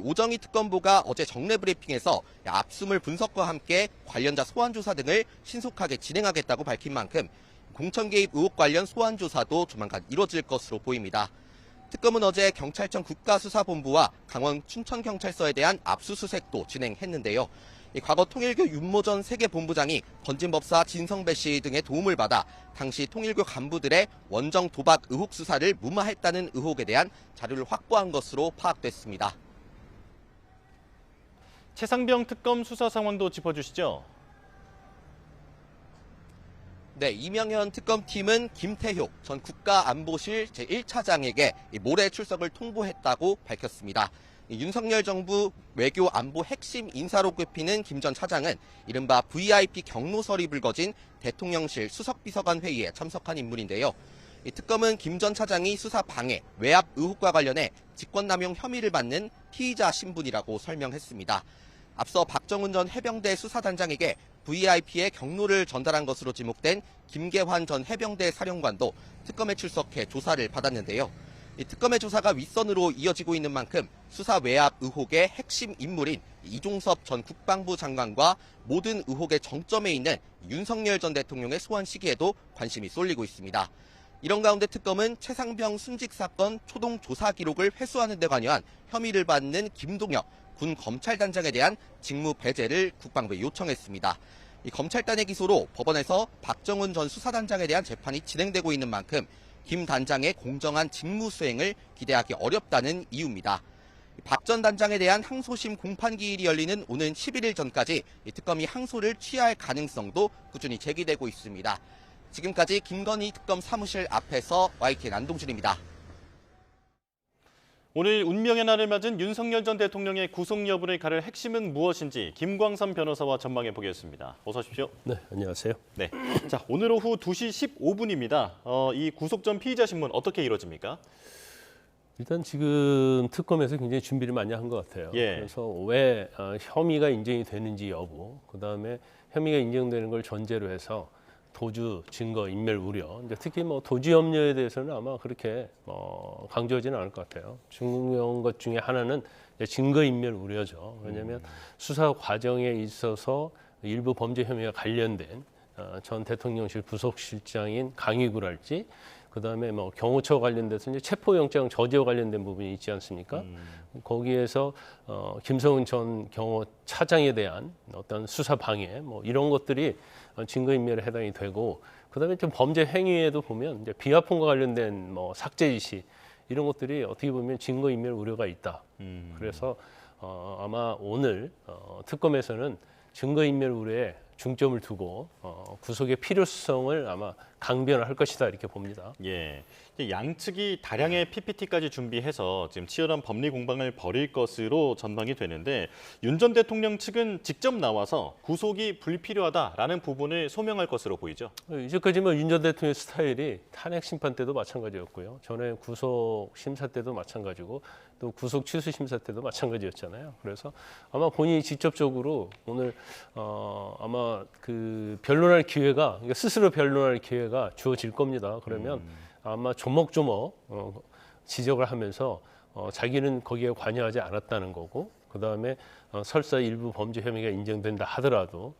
Speaker 15: 오정희 특검보가 어제 정례 브리핑에서 압수물 분석과 함께 관련자 소환 조사 등을 신속하게 진행하겠다고 밝힌 만큼 공천 개입 의혹 관련 소환 조사도 조만간 이뤄질 것으로 보입니다. 특검은 어제 경찰청 국가수사본부와 강원 춘천경찰서에 대한 압수수색도 진행했는데요. 과거 통일교 윤모 전 세계본부장이 건진법사 진성배 씨 등의 도움을 받아 당시 통일교 간부들의 원정 도박 의혹 수사를 무마했다는 의혹에 대한 자료를 확보한 것으로 파악됐습니다.
Speaker 10: 최상병 특검 수사 상황도 짚어주시죠.
Speaker 15: 네, 이명현 특검팀은 김태효 전 국가안보실 제1차장에게 모레 출석을 통보했다고 밝혔습니다. 윤석열 정부 외교 안보 핵심 인사로 꼽히는 김 전 차장은 이른바 VIP 경로설이 불거진 대통령실 수석비서관 회의에 참석한 인물인데요. 특검은 김 전 차장이 수사 방해, 외압 의혹과 관련해 직권남용 혐의를 받는 피의자 신분이라고 설명했습니다. 앞서 박정훈 전 해병대 수사단장에게 VIP의 경로를 전달한 것으로 지목된 김계환 전 해병대 사령관도 특검에 출석해 조사를 받았는데요. 특검의 조사가 윗선으로 이어지고 있는 만큼 수사 외압 의혹의 핵심 인물인 이종섭 전 국방부 장관과 모든 의혹의 정점에 있는 윤석열 전 대통령의 소환 시기에도 관심이 쏠리고 있습니다. 이런 가운데 특검은 최상병 순직 사건 초동 조사 기록을 회수하는 데 관여한 혐의를 받는 김동혁 군 검찰단장에 대한 직무 배제를 국방부에 요청했습니다. 이 검찰단의 기소로 법원에서 박정훈 전 수사단장에 대한 재판이 진행되고 있는 만큼 김 단장의 공정한 직무 수행을 기대하기 어렵다는 이유입니다. 박 전 단장에 대한 항소심 공판기일이 열리는 오는 11일 전까지 특검이 항소를 취할 가능성도 꾸준히 제기되고 있습니다. 지금까지 김건희 특검 사무실 앞에서 YTN 안동준입니다.
Speaker 10: 오늘 운명의 날을 맞은 윤석열 전 대통령의 구속 여부를 가를 핵심은 무엇인지 김광삼 변호사와 전망해 보겠습니다. 어서 오십시오.
Speaker 16: 네, 안녕하세요.
Speaker 10: 네, 자 오늘 오후 2시 15분입니다. 이 구속 전 피의자 신문 어떻게 이루어집니까?
Speaker 16: 일단 지금 특검에서 굉장히 준비를 많이 한 것 같아요.
Speaker 10: 예.
Speaker 16: 그래서 왜 혐의가 인정이 되는지 여부, 그다음에 혐의가 인정되는 걸 전제로 해서 도주, 증거, 인멸 우려. 이제 특히 뭐 도주 염려에 대해서는 아마 그렇게 강조하지는 않을 것 같아요. 중요한 것 중에 하나는 이제 증거 인멸 우려죠. 왜냐하면 수사 과정에 있어서 일부 범죄 혐의와 관련된 전 대통령실 부속실장인 강희구랄지, 그다음에 뭐 경호처 관련돼서 이제 체포영장 저지와 관련된 부분이 있지 않습니까? 거기에서 김성은 전 경호차장에 대한 어떤 수사 방해, 뭐 이런 것들이 증거인멸에 해당이 되고, 그다음에 좀 범죄 행위에도 보면 이제 비하폰과 관련된 뭐 삭제 지시 이런 것들이 어떻게 보면 증거인멸 우려가 있다. 그래서 아마 오늘 특검에서는 증거인멸 우려에 중점을 두고 구속의 필요성을 아마 강변을 할 것이다 이렇게 봅니다.
Speaker 10: 예, 양측이 다량의 PPT까지 준비해서 지금 치열한 법리 공방을 벌일 것으로 전망이 되는데 윤 전 대통령 측은 직접 나와서 구속이 불필요하다라는 부분을 소명할 것으로 보이죠.
Speaker 16: 이제까지 뭐 윤 전 대통령 스타일이 탄핵 심판 때도 마찬가지였고요. 전에 구속 심사 때도 마찬가지고 또 구속 취소 심사 때도 마찬가지였잖아요. 그래서 아마 본인이 직접적으로 오늘 아마 그 변론할 기회가, 그러니까 스스로 변론할 기회가 주어질 겁니다. 그러면 아마 조목조목 지적을 하면서 자기는 거기에 관여하지 않았다는 거고, 그 다음에 설사 일부 범죄 혐의가 인정된다 하더라도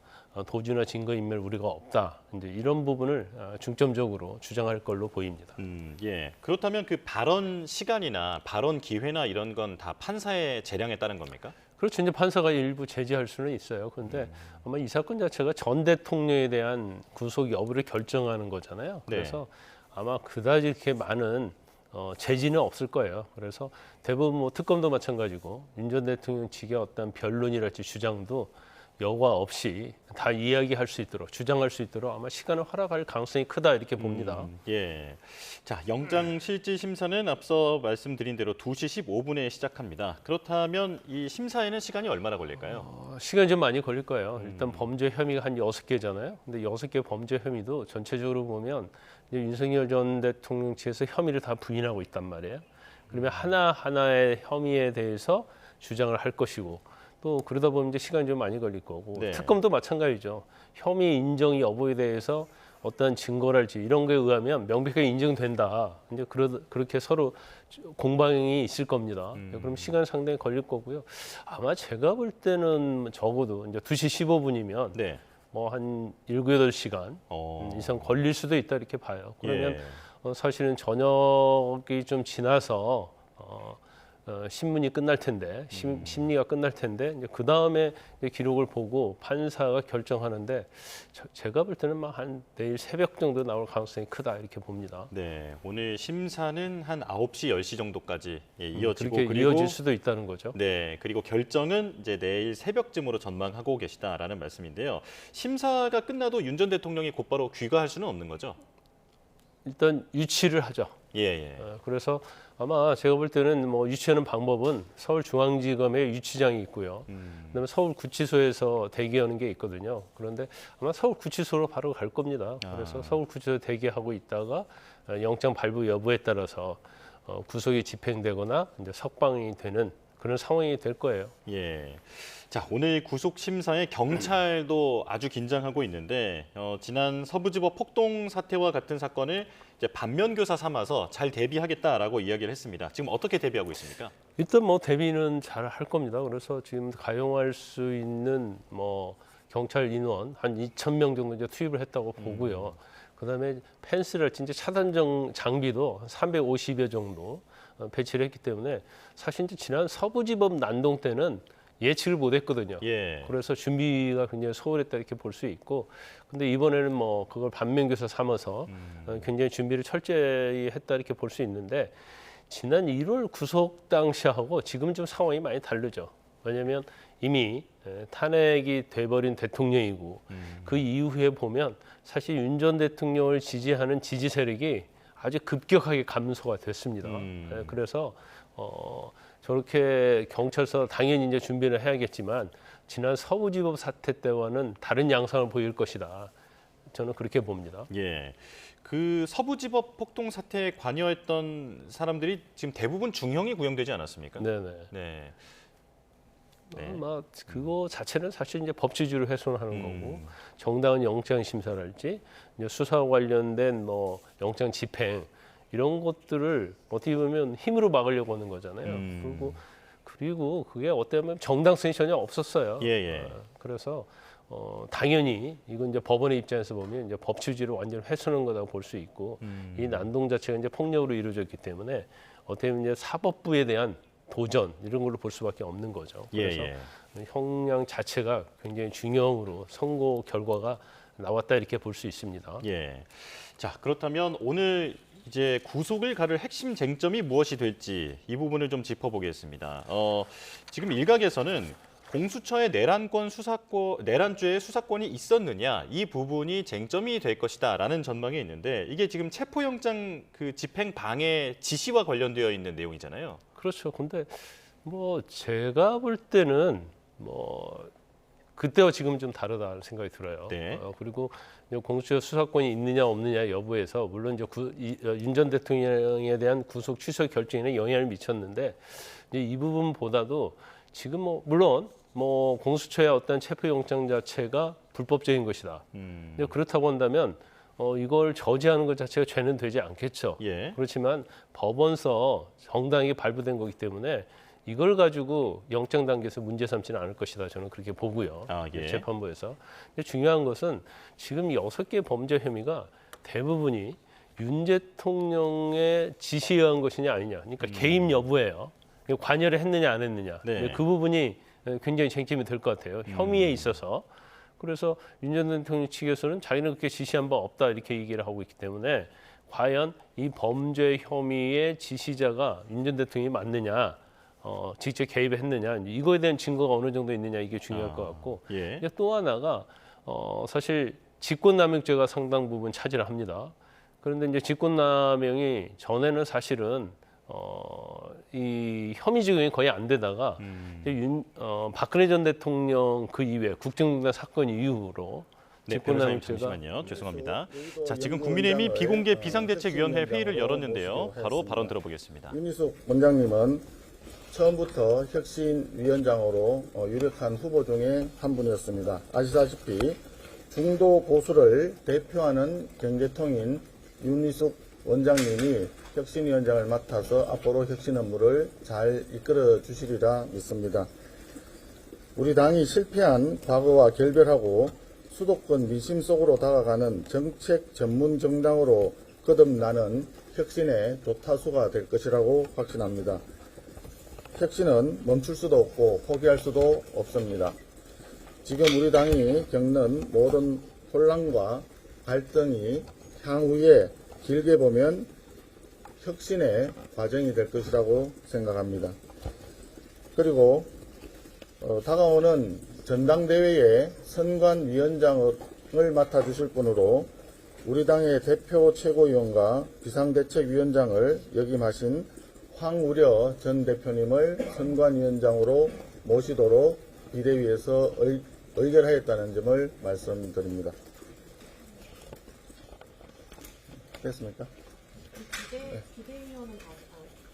Speaker 16: 도주나 증거인멸 우려가 없다. 이제 이런 부분을 중점적으로 주장할 걸로 보입니다.
Speaker 10: 예. 그렇다면 그 발언 시간이나 발언 기회나 이런 건 다 판사의 재량에 따른 겁니까?
Speaker 16: 그렇죠. 이제 판사가 일부 제지할 수는 있어요. 그런데 아마 이 사건 자체가 전 대통령에 대한 구속 여부를 결정하는 거잖아요. 그래서 아마 그다지 이렇게 많은 제지는 없을 거예요. 그래서 대부분 뭐 특검도 마찬가지고 윤 전 대통령 측의 어떤 변론이랄지 주장도 여과 없이 다 이야기할 수 있도록 주장할 수 있도록 아마 시간을 허락할 가능성이 크다 이렇게 봅니다.
Speaker 10: 예. 자, 영장 실질 심사는 앞서 말씀드린 대로 2시 15분에 시작합니다. 그렇다면 이 심사에는 시간이 얼마나 걸릴까요?
Speaker 16: 시간이 좀 많이 걸릴 거예요. 일단 범죄 혐의가 한 6개잖아요. 근데 6개 범죄 혐의도 전체적으로 보면 이제 윤석열 전 대통령 측에서 혐의를 다 부인하고 있단 말이에요. 그러면 하나하나의 혐의에 대해서 주장을 할 것이고 또 그러다 보면 이제 시간이 좀 많이 걸릴 거고
Speaker 10: 네.
Speaker 16: 특검도 마찬가지죠. 혐의 인정 여부에 대해서 어떤 증거랄지 이런 거에 의하면 명백하게 인정된다. 이제 그렇게 서로 공방이 있을 겁니다. 그럼 시간 상당히 걸릴 거고요. 아마 제가 볼 때는 적어도 이제 2시 15분이면
Speaker 10: 네.
Speaker 16: 뭐 한 7, 8시간 이상 걸릴 수도 있다 이렇게 봐요. 그러면
Speaker 10: 예.
Speaker 16: 사실은 저녁이 좀 지나서 신문이 끝날 텐데 심리가 끝날 텐데 이제 그 다음에 기록을 보고 판사가 결정하는데 제가 볼 때는 막 한 내일 새벽 정도 나올 가능성이 크다 이렇게 봅니다.
Speaker 10: 네, 오늘 심사는 한 9시, 10시 정도까지 이어지고
Speaker 16: 그렇게
Speaker 10: 그리고
Speaker 16: 이어질 수도 있다는 거죠.
Speaker 10: 네, 그리고 결정은 이제 내일 새벽쯤으로 전망하고 계시다라는 말씀인데요. 심사가 끝나도 윤 전 대통령이 곧바로 귀가할 수는 없는 거죠?
Speaker 16: 일단 유치를 하죠.
Speaker 10: 예.
Speaker 16: 그래서 아마 제가 볼 때는 뭐 유치하는 방법은 서울중앙지검에 유치장이 있고요. 그다음에 서울구치소에서 대기하는 게 있거든요. 그런데 아마 서울구치소로 바로 갈 겁니다. 그래서 서울구치소 대기하고 있다가 영장 발부 여부에 따라서 구속이 집행되거나 이제 석방이 되는 그런 상황이 될 거예요.
Speaker 10: 예. 자, 오늘 구속 심사에 경찰도 아주 긴장하고 있는데 지난 서부지법 폭동 사태와 같은 사건을 이제 반면교사 삼아서 잘 대비하겠다라고 이야기를 했습니다. 지금 어떻게 대비하고 있습니까?
Speaker 16: 일단 뭐 대비는 잘 할 겁니다. 그래서 지금 가용할 수 있는 뭐 경찰 인원 한 2,000명 정도 이제 투입을 했다고 보고요. 그다음에 펜스랄지 이제 차단 장비도 350여 정도 배치를 했기 때문에 사실 이제 지난 서부지법 난동 때는 예측을 못했거든요.
Speaker 10: 예.
Speaker 16: 그래서 준비가 굉장히 소홀했다 이렇게 볼 수 있고, 근데 이번에는 뭐 그걸 반면교사 삼아서 굉장히 준비를 철저히 했다 이렇게 볼 수 있는데 지난 1월 구속 당시하고 지금 좀 상황이 많이 다르죠. 왜냐하면 이미 탄핵이 돼버린 대통령이고 그 이후에 보면 사실 윤 전 대통령을 지지하는 지지 세력이 아주 급격하게 감소가 됐습니다. 그래서 저렇게 경찰서 당연히 이제 준비를 해야겠지만 지난 서부지법 사태 때와는 다른 양상을 보일 것이다. 저는 그렇게 봅니다.
Speaker 10: 예. 그 서부지법 폭동 사태에 관여했던 사람들이 지금 대부분 중형이 구형되지 않았습니까?
Speaker 16: 네네.
Speaker 10: 네.
Speaker 16: 뭐 그거 자체는 사실 이제 법치주의를 훼손하는 거고 정당한 영장 심사랄지 이제 수사 관련된 뭐 영장 집행 이런 것들을 어떻게 보면 힘으로 막으려고 하는 거잖아요. 그리고 그게 어떻게 보면 정당성이 전혀 없었어요. 그래서 당연히 이건 이제 법원의 입장에서 보면 이제 법치주의를 완전히 훼손한 거라고 볼 수 있고 이 난동 자체가 이제 폭력으로 이루어졌기 때문에 어떻게 보면 이제 사법부에 대한 도전 이런 걸로 볼 수밖에 없는 거죠. 그래서 형량 자체가 굉장히 중형으로 선고 결과가 나왔다 이렇게 볼 수 있습니다.
Speaker 10: 예. 자, 그렇다면 오늘 이제 구속을 가를 핵심 쟁점이 무엇이 될지 이 부분을 좀 짚어보겠습니다. 지금 일각에서는 공수처의 내란죄의 수사권이 있었느냐 이 부분이 쟁점이 될 것이다라는 전망이 있는데 이게 지금 체포영장 그 집행 방해 지시와 관련되어 있는 내용이잖아요.
Speaker 16: 그렇죠. 근데 뭐 제가 볼 때는 뭐 그때와 지금 좀 다르다는 생각이 들어요. 그리고 공수처 수사권이 있느냐 없느냐 여부에서 물론 이제 윤 전 대통령에 대한 구속 취소 결정에는 영향을 미쳤는데 이제 이 부분보다도 지금 뭐 물론 뭐 공수처의 어떤 체포영장 자체가 불법적인 것이다. 근데 그렇다고 한다면 이걸 저지하는 것 자체가 죄는 되지 않겠죠. 그렇지만 법원서 정당하게 발부된 거기 때문에 이걸 가지고 영장 단계에서 문제 삼지는 않을 것이다. 저는 그렇게 보고요. 재판부에서. 근데 중요한 것은 지금 6개 범죄 혐의가 대부분이 윤 대통령의 지시에 의한 것이냐 아니냐. 그러니까 개입 여부예요. 관여를 했느냐 안 했느냐. 그 부분이 굉장히 쟁점이 될 것 같아요. 혐의에 있어서. 그래서 윤 전 대통령 측에서는 자기는 그렇게 지시한 바 없다 이렇게 얘기를 하고 있기 때문에 과연 이 범죄 혐의의 지시자가 윤 전 대통령이 맞느냐 직접 개입했느냐 이거에 대한 증거가 어느 정도 있느냐 이게 중요할 것 같고
Speaker 10: 예.
Speaker 16: 이제 또 하나가 사실 직권남용죄가 상당 부분 차지를 합니다. 그런데 이제 직권남용이 전에는 사실은 이 혐의 적용이 거의 안 되다가 이제 박근혜 전 대통령 그 이후에 국정농단 사건 이후로
Speaker 10: 네, 변호사님 잠시만요. 죄송합니다. 자, 지금 국민의힘이 비공개 비상대책위원회 회의를 열었는데요. 바로 발언 들어보겠습니다.
Speaker 21: 윤희숙 원장님은 처음부터 혁신위원장으로 유력한 후보 중에 한 분이었습니다. 아시다시피 중도 보수를 대표하는 경제통인 윤희숙 원장님이 혁신위원장을 맡아서 앞으로 혁신 업무를 잘 이끌어 주시리라 믿습니다. 우리 당이 실패한 과거와 결별하고 수도권 민심 속으로 다가가는 정책 전문 정당으로 거듭나는 혁신의 조타수가 될 것이라고 확신합니다. 혁신은 멈출 수도 없고 포기할 수도 없습니다. 지금 우리 당이 겪는 모든 혼란과 갈등이 향후에 길게 보면 혁신의 과정이 될 것이라고 생각합니다. 그리고 다가오는 전당대회에 선관위원장을 맡아주실 분으로 우리 당의 대표 최고위원과 비상대책위원장을 역임하신 황우려 전 대표님을 선관위원장으로 모시도록 비대위에서 의결하였다는 점을 말씀드립니다. 됐습니까?
Speaker 2: 비대위원은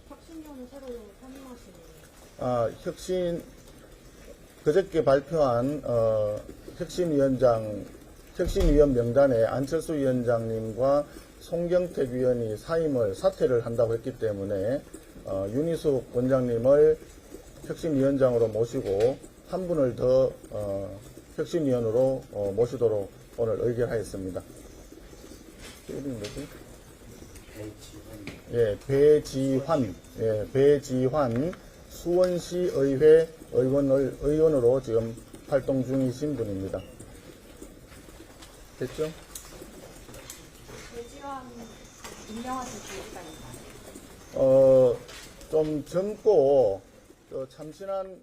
Speaker 2: 혁신위원을 새로 선임하시는
Speaker 21: 혁신 그저께 발표한 혁신위원 명단에 안철수 위원장님과 송경택 위원이 사퇴를 한다고 했기 때문에 윤희숙 원장님을 혁신위원장으로 모시고 한 분을 더 혁신위원으로 모시도록 오늘 의결하였습니다. 이름이 뭐지? 배지환 수원시의회 의원으로 지금 활동 중이신 분입니다. 됐죠?
Speaker 2: 배지환 임명하신 계기가 있나요?
Speaker 21: 좀 젊고 참신한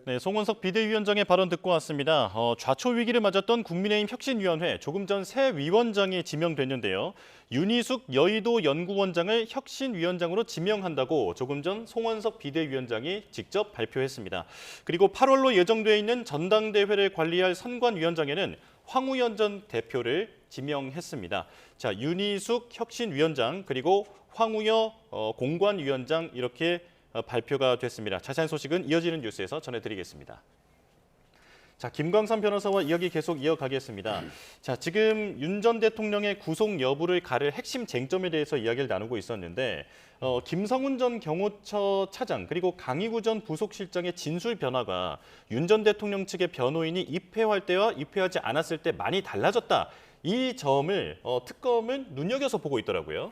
Speaker 10: 네, 송원석 비대위원장의 발언 듣고 왔습니다. 좌초 위기를 맞았던 국민의힘 혁신위원회 조금 전 새 위원장이 지명됐는데요. 윤희숙 여의도 연구원장을 혁신위원장으로 지명한다고 조금 전 송원석 비대위원장이 직접 발표했습니다. 그리고 8월로 예정돼 있는 전당대회를 관리할 선관위원장에는 황우여 전 대표를 지명했습니다. 자, 윤희숙 혁신위원장 그리고 황우여 공관위원장 이렇게 발표가 됐습니다. 자세한 소식은 이어지는 뉴스에서 전해드리겠습니다. 자, 김광삼 변호사와 이야기 계속 이어가겠습니다. 자, 지금 윤 전 대통령의 구속 여부를 가를 핵심 쟁점에 대해서 이야기를 나누고 있었는데 김성훈 전 경호처 차장 그리고 강희구 전 부속실장의 진술 변화가 윤 전 대통령 측의 변호인이 입회할 때와 입회하지 않았을 때 많이 달라졌다. 이 점을 특검은 눈여겨서 보고 있더라고요.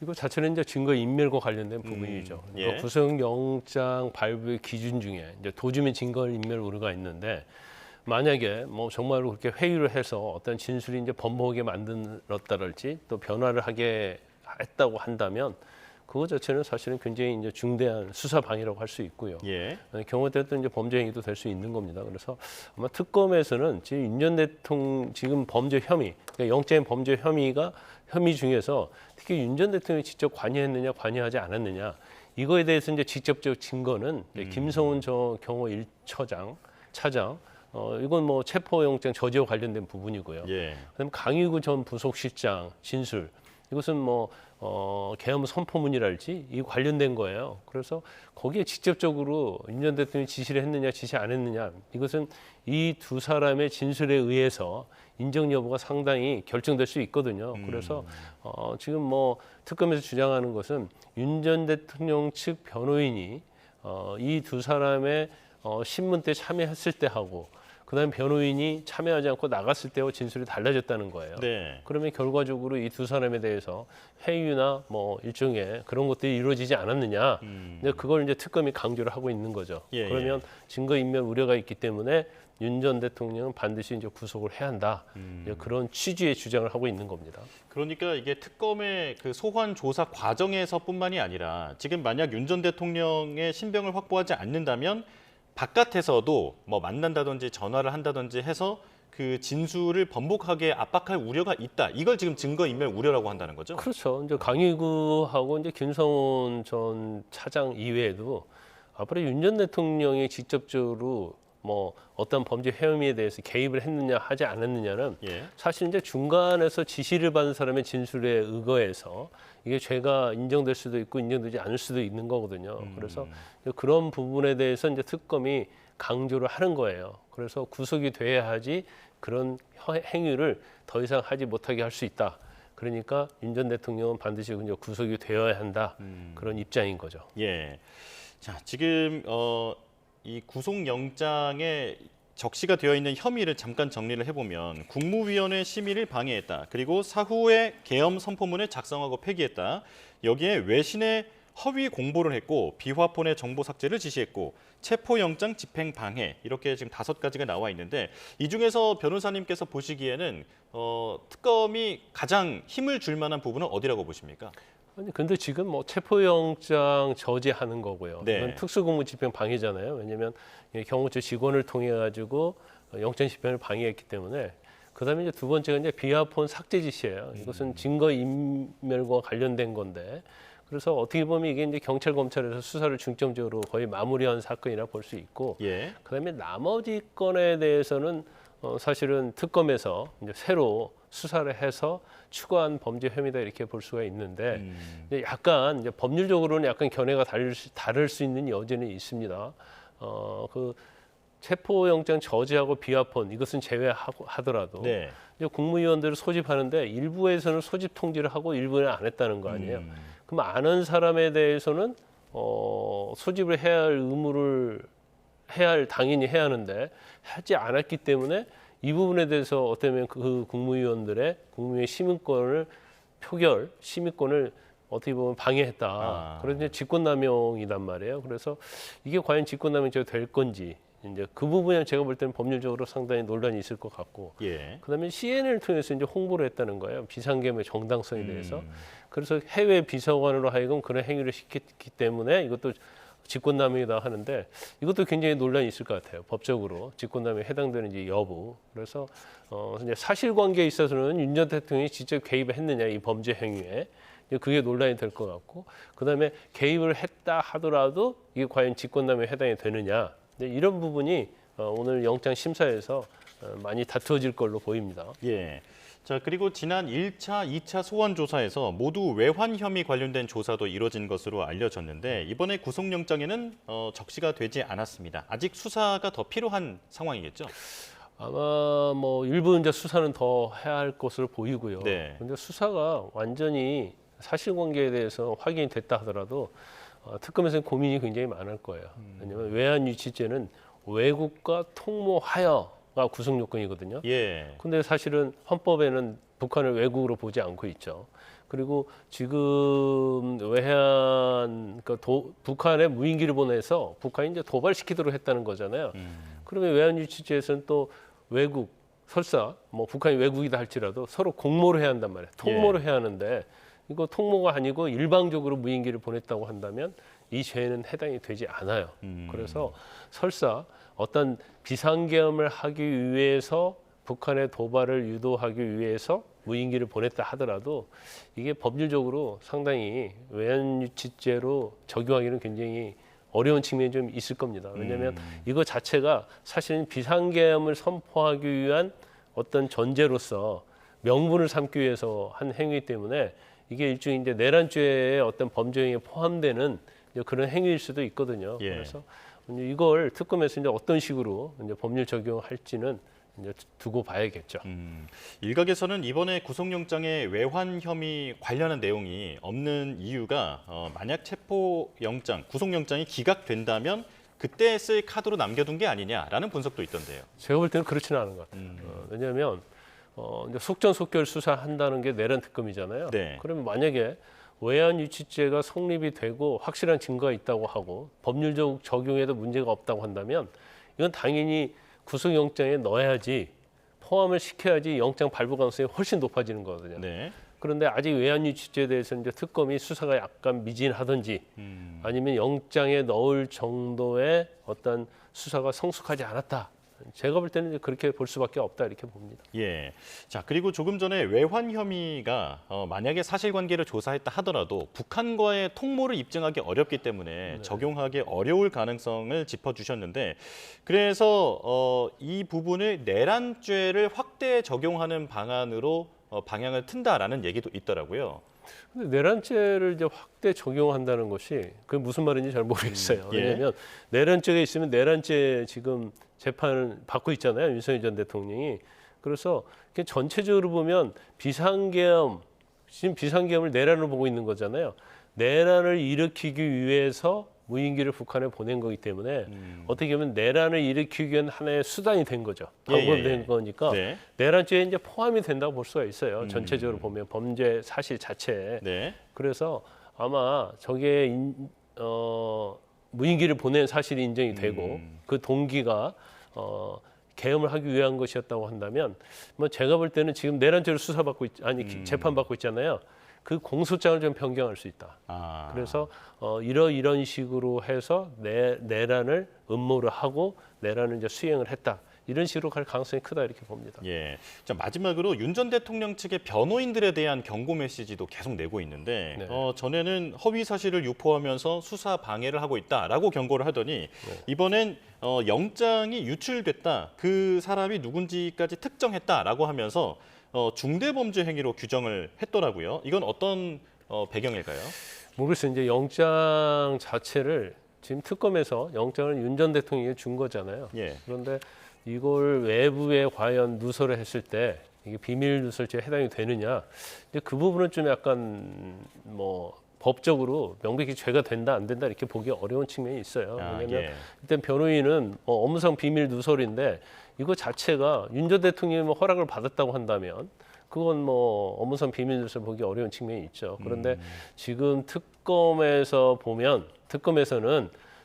Speaker 16: 이거 자체는 이제 증거 인멸과 관련된 부분이죠.
Speaker 10: 예.
Speaker 16: 구속영장 발부의 기준 중에 이제 도주민 증거 인멸 우려가 있는데 만약에 뭐 정말로 그렇게 회의를 해서 어떤 진술이 이제 번복하게 만들었다랄지 또 변화를 하게 했다고 한다면 그거 자체는 사실은 굉장히 이제 중대한 수사 방해라고 할 수 있고요.
Speaker 10: 예.
Speaker 16: 경우에 따라 또 이제 범죄 행위도 될 수 있는 겁니다. 그래서 아마 특검에서는 지금 윤 전 대통령 지금 범죄 혐의, 그러니까 영장의 범죄 혐의 중에서 특히 윤 전 대통령이 직접 관여했느냐, 관여하지 않았느냐 이거에 대해서 이제 직접적 증거는 김성훈 경호 1차장 이건 뭐 체포영장 저지와 관련된 부분이고요.
Speaker 10: 예.
Speaker 16: 그다음에 강희구 전 부속실장 진술 이것은 뭐 계엄 선포문이랄지 이 관련된 거예요. 그래서 거기에 직접적으로 윤 전 대통령이 지시를 했느냐 지시 안 했느냐 이것은 이 두 사람의 진술에 의해서 인정 여부가 상당히 결정될 수 있거든요. 그래서 지금 뭐 특검에서 주장하는 것은 윤 전 대통령 측 변호인이 이 두 사람의 신문 때 참여했을 때 하고 그다음에 변호인이 참여하지 않고 나갔을 때와 진술이 달라졌다는 거예요.
Speaker 10: 네.
Speaker 16: 그러면 결과적으로 이 두 사람에 대해서 회유나 뭐 일종의 그런 것들이 이루어지지 않았느냐. 근데 그걸 이제 특검이 강조를 하고 있는 거죠.
Speaker 10: 예,
Speaker 16: 그러면 증거인멸 우려가 있기 때문에 윤 전 대통령은 반드시 이제 구속을 해야 한다. 이제 그런 취지의 주장을 하고 있는 겁니다.
Speaker 10: 그러니까 이게 특검의 그 소환 조사 과정에서뿐만이 아니라 지금 만약 윤 전 대통령의 신병을 확보하지 않는다면 바깥에서도 뭐 만난다든지 전화를 한다든지 해서 그 진술을 번복하게 압박할 우려가 있다. 이걸 지금 증거인멸 우려라고 한다는 거죠?
Speaker 16: 그렇죠. 이제 강의구하고 이제 김성훈 전 차장 이외에도 앞으로 윤 전 대통령이 직접적으로 뭐 어떤 범죄 혐의에 대해서 개입을 했느냐 하지 않았느냐는 사실 이제 중간에서 지시를 받은 사람의 진술에 의거해서 이게 죄가 인정될 수도 있고 인정되지 않을 수도 있는 거거든요. 그래서 그런 부분에 대해서 이제 특검이 강조를 하는 거예요. 그래서 구속이 돼야 하지 그런 행위를 더 이상 하지 못하게 할 수 있다. 그러니까 윤 전 대통령은 반드시 이제 구속이 되어야 한다. 그런 입장인 거죠.
Speaker 10: 예. 자, 지금 이 구속영장에 적시가 되어 있는 혐의를 잠깐 정리를 해보면 국무위원회 심의를 방해했다. 그리고 사후에 계엄 선포문을 작성하고 폐기했다. 여기에 외신에 허위 공보를 했고 비화폰의 정보 삭제를 지시했고 체포영장 집행 방해 이렇게 지금 5가지가 나와 있는데 이 중에서 변호사님께서 보시기에는 특검이 가장 힘을 줄 만한 부분은 어디라고 보십니까?
Speaker 16: 아니 근데 지금 뭐 체포영장 저지하는 거고요.
Speaker 10: 네.
Speaker 16: 이건 특수공무집행 방해잖아요. 왜냐하면 경호처 직원을 통해 가지고 영장 집행을 방해했기 때문에 그다음에 이제 두 번째가 이제 비화폰 삭제 지시예요. 이것은 증거 인멸과 관련된 건데 그래서 어떻게 보면 이게 이제 경찰 검찰에서 수사를 중점적으로 거의 마무리한 사건이라 볼 수 있고 그다음에 나머지 건에 대해서는 사실은 특검에서 이제 새로 수사를 해서 추가한 범죄 혐의다 이렇게 볼 수가 있는데 근데 약간 이제 법률적으로는 약간 견해가 다를 수 있는 여지는 있습니다. 그 체포영장 저지하고 비화폰 이것은 제외하더라도 이제 국무위원들을 소집하는데 일부에서는 소집 통지를 하고 일부는 안 했다는 거 아니에요. 그럼 아는 사람에 대해서는 소집을 해야 할 의무를 당연히 해야 하는데 하지 않았기 때문에 이 부분에 대해서 어쩌면 그 국무위원들의 국무위원 심의권을 어떻게 보면 방해했다. 그래서 이제 직권남용이란 말이에요. 그래서 이게 과연 직권남용죄가 될 건지 이제 그 부분은 제가 볼 때는 법률적으로 상당히 논란이 있을 것 같고, 그다음에 CNN을 통해서 이제 홍보를 했다는 거예요. 비상계엄의 정당성에 대해서. 그래서 해외 비서관으로 하여금 그런 행위를 시켰기 때문에 이것도 직권남용이다 하는데 이것도 굉장히 논란이 있을 것 같아요. 법적으로 직권남용에 해당되는지 여부. 그래서 이제 사실관계에 있어서는 윤 전 대통령이 직접 개입을 했느냐 이 범죄 행위에 그게 논란이 될 것 같고 그다음에 개입을 했다 하더라도 이게 과연 직권남용에 해당이 되느냐 이런 부분이 오늘 영장 심사에서 많이 다투어질 걸로 보입니다.
Speaker 10: 자, 그리고 지난 1차, 2차 소환 조사에서 모두 외환 혐의 관련된 조사도 이뤄진 것으로 알려졌는데 이번에 구속영장에는 적시가 되지 않았습니다. 아직 수사가 더 필요한 상황이겠죠?
Speaker 16: 아마 뭐 일부 이제 수사는 더 해야 할 것으로 보이고요. 그런데 수사가 완전히 사실관계에 대해서 확인이 됐다 하더라도 특검에서는 고민이 굉장히 많을 거예요. 왜냐하면 외환유치죄는 외국과 통모하여가 구속 요건이거든요. 근데 사실은 헌법에는 북한을 외국으로 보지 않고 있죠. 그리고 지금 북한에 무인기를 보내서 북한이 이제 도발시키도록 했다는 거잖아요. 그러면 외환유치죄에서는 또 외국 설사 뭐 북한이 외국이다 할지라도 서로 공모를 해야 한단 말이에요. 통모를 해야 하는데 이거 통모가 아니고 일방적으로 무인기를 보냈다고 한다면 이 죄는 해당이 되지 않아요. 그래서 설사 어떤 비상계엄을 하기 위해서 북한의 도발을 유도하기 위해서 무인기를 보냈다 하더라도 이게 법률적으로 상당히 외환유치죄로 적용하기는 굉장히 어려운 측면이 좀 있을 겁니다. 왜냐하면 이거 자체가 사실은 비상계엄을 선포하기 위한 어떤 전제로서 명분을 삼기 위해서 한 행위이기 때문에 이게 일종의 이제 내란죄의 어떤 범죄 행위에 포함되는 이제 그런 행위일 수도 있거든요. 그래서 이걸 특검에서 이제 어떤 식으로 이제 법률 적용할지는 이제 두고 봐야겠죠.
Speaker 10: 일각에서는 이번에 구속영장에 외환 혐의 관련한 내용이 없는 이유가 만약 체포영장, 구속영장이 기각된다면 그때 쓸 카드로 남겨둔 게 아니냐라는 분석도 있던데요.
Speaker 16: 제가 볼 때는 그렇지는 않은 것 같아요. 왜냐하면 이제 속전속결 수사한다는 게 내란 특검이잖아요.
Speaker 10: 네.
Speaker 16: 그러면 만약에 외환 유치죄가 성립이 되고 확실한 증거가 있다고 하고 법률적 적용에도 문제가 없다고 한다면 이건 당연히 구속영장에 넣어야지, 포함을 시켜야지 영장 발부 가능성이 훨씬 높아지는 거거든요.
Speaker 10: 네.
Speaker 16: 그런데 아직 외환 유치죄에 대해서 이제 특검이 수사가 약간 미진하든지 아니면 영장에 넣을 정도의 어떤 수사가 성숙하지 않았다. 제가 볼 때는 그렇게 볼 수밖에 없다 이렇게 봅니다.
Speaker 10: 예. 자, 그리고 조금 전에 외환 혐의가 만약에 사실관계를 조사했다 하더라도 북한과의 통모를 입증하기 어렵기 때문에 적용하기 어려울 가능성을 짚어주셨는데, 그래서 이 부분을 내란죄를 확대 적용하는 방안으로 방향을 튼다라는 얘기도 있더라고요.
Speaker 16: 근데 내란죄를 이제 확대 적용한다는 것이 그게 무슨 말인지 잘 모르겠어요.
Speaker 10: 예.
Speaker 16: 왜냐하면 내란죄가 있으면 내란죄 지금 재판을 받고 있잖아요. 윤석열 전 대통령이. 그래서 전체적으로 보면 비상계엄, 지금 비상계엄을 내란으로 보고 있는 거잖아요. 내란을 일으키기 위해서 무인기를 북한에 보낸 거기 때문에 어떻게 보면 내란을 일으키기 위한 하나의 수단이 된 거죠. 방법이 된 거니까
Speaker 10: 네.
Speaker 16: 내란죄에 이제 포함이 된다고 볼 수가 있어요. 전체적으로 보면 범죄 사실 자체에.
Speaker 10: 네.
Speaker 16: 그래서 아마 저게 무인기를 보낸 사실이 인정이 되고 그 동기가 계엄을 하기 위한 것이었다고 한다면 뭐 제가 볼 때는 지금 내란죄로 수사받고 재판받고 있잖아요. 그 공소장을 좀 변경할 수 있다. 그래서 이런 식으로 해서 내란을 음모를 하고 내란을 이제 수행을 했다. 이런 식으로 갈 가능성이 크다 이렇게 봅니다.
Speaker 10: 예. 자, 마지막으로 윤 전 대통령 측의 변호인들에 대한 경고 메시지도 계속 내고 있는데
Speaker 16: 네.
Speaker 10: 전에는 허위 사실을 유포하면서 수사 방해를 하고 있다라고 경고를 하더니 이번엔 영장이 유출됐다. 그 사람이 누군지까지 특정했다라고 하면서 중대범죄 행위로 규정을 했더라고요. 이건 어떤 배경일까요?
Speaker 16: 모르겠어요. 이제 영장 자체를 지금 특검에서 영장을 윤 전 대통령이 준 거잖아요.
Speaker 10: 예.
Speaker 16: 그런데 이걸 외부에 과연 누설을 했을 때 이게 비밀 누설죄에 해당이 되느냐? 이제 그 부분은 좀 약간 뭐 법적으로 명백히 죄가 된다 안 된다 이렇게 보기 어려운 측면이 있어요. 왜냐하면 일단 변호인은 업무상 비밀 누설인데 이거 자체가 윤 전 대통령이 허락을 받았다고 한다면 그건 뭐 업무상 비밀 누설 보기 어려운 측면이 있죠. 그런데 지금 특검에서는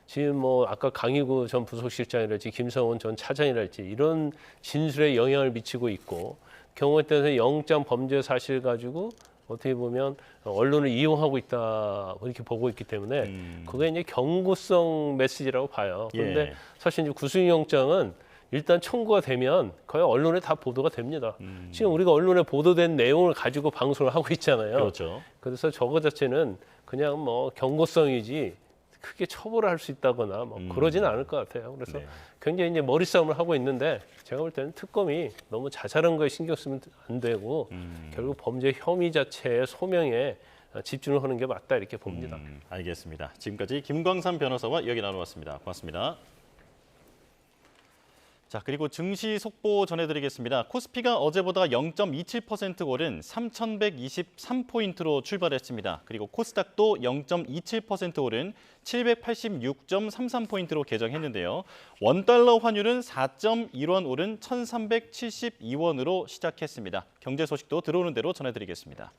Speaker 16: 지금 뭐 아까 강희구 전 부속실장이랄지 김성원 전 차장이랄지 이런 진술에 영향을 미치고 있고 경우에 따라서 영장 범죄 사실 가지고 어떻게 보면 언론을 이용하고 있다 이렇게 보고 있기 때문에 그게 이제 경고성 메시지라고 봐요. 그런데 사실 이제 구속영장은 일단 청구가 되면 거의 언론에 다 보도가 됩니다. 지금 우리가 언론에 보도된 내용을 가지고 방송을 하고 있잖아요.
Speaker 10: 그렇죠.
Speaker 16: 그래서 저거 자체는 그냥 뭐 경고성이지 크게 처벌을 할 수 있다거나 뭐 그러지는 않을 것 같아요. 그래서 굉장히 이제 머리싸움을 하고 있는데 제가 볼 때는 특검이 너무 자잘한 거에 신경 쓰면 안 되고 결국 범죄 혐의 자체의 소명에 집중을 하는 게 맞다 이렇게 봅니다.
Speaker 10: 알겠습니다. 지금까지 김광삼 변호사와 이야기 나눠봤습니다. 고맙습니다. 자, 그리고 증시 속보 전해드리겠습니다. 코스피가 어제보다 0.27% 오른 3,123포인트로 출발했습니다. 그리고 코스닥도 0.27% 오른 786.33포인트로 개정했는데요. 원달러 환율은 4.1원 오른 1,372원으로 시작했습니다. 경제 소식도 들어오는 대로 전해드리겠습니다.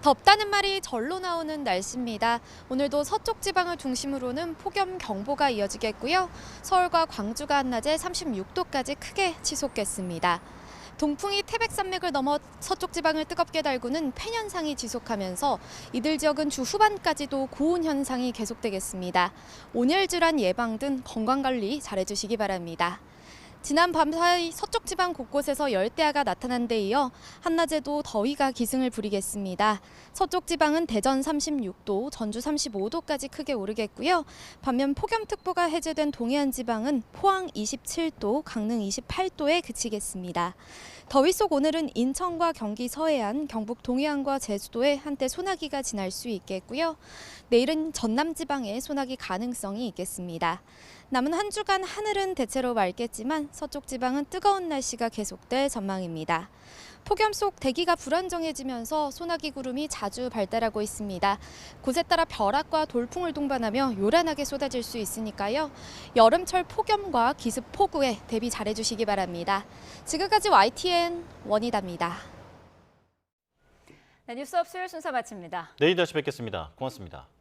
Speaker 17: 덥다는 말이 절로 나오는 날씨입니다. 오늘도 서쪽 지방을 중심으로는 폭염 경보가 이어지겠고요. 서울과 광주가 한낮에 36도까지 크게 치솟겠습니다. 동풍이 태백산맥을 넘어 서쪽 지방을 뜨겁게 달구는 팬 현상이 지속하면서 이들 지역은 주 후반까지도 고온 현상이 계속되겠습니다. 온열 질환 예방 등 건강관리 잘해주시기 바랍니다. 지난 밤 사이 서쪽 지방 곳곳에서 열대야가 나타난 데 이어 한낮에도 더위가 기승을 부리겠습니다. 서쪽 지방은 대전 36도, 전주 35도까지 크게 오르겠고요. 반면 폭염특보가 해제된 동해안 지방은 포항 27도, 강릉 28도에 그치겠습니다. 더위 속 오늘은 인천과 경기 서해안, 경북 동해안과 제주도에 한때 소나기가 지날 수 있겠고요. 내일은 전남 지방에 소나기 가능성이 있겠습니다. 남은 한 주간 하늘은 대체로 맑겠지만 서쪽 지방은 뜨거운 날씨가 계속될 전망입니다. 폭염 속 대기가 불안정해지면서 소나기 구름이 자주 발달하고 있습니다. 곳에 따라 벼락과 돌풍을 동반하며 요란하게 쏟아질 수 있으니까요. 여름철 폭염과 기습 폭우에 대비 잘해주시기 바랍니다. 지금까지 YTN 원희다입니다.
Speaker 1: 네, 뉴스업 수요일 순서 마칩니다.
Speaker 10: 내일 다시 뵙겠습니다. 고맙습니다.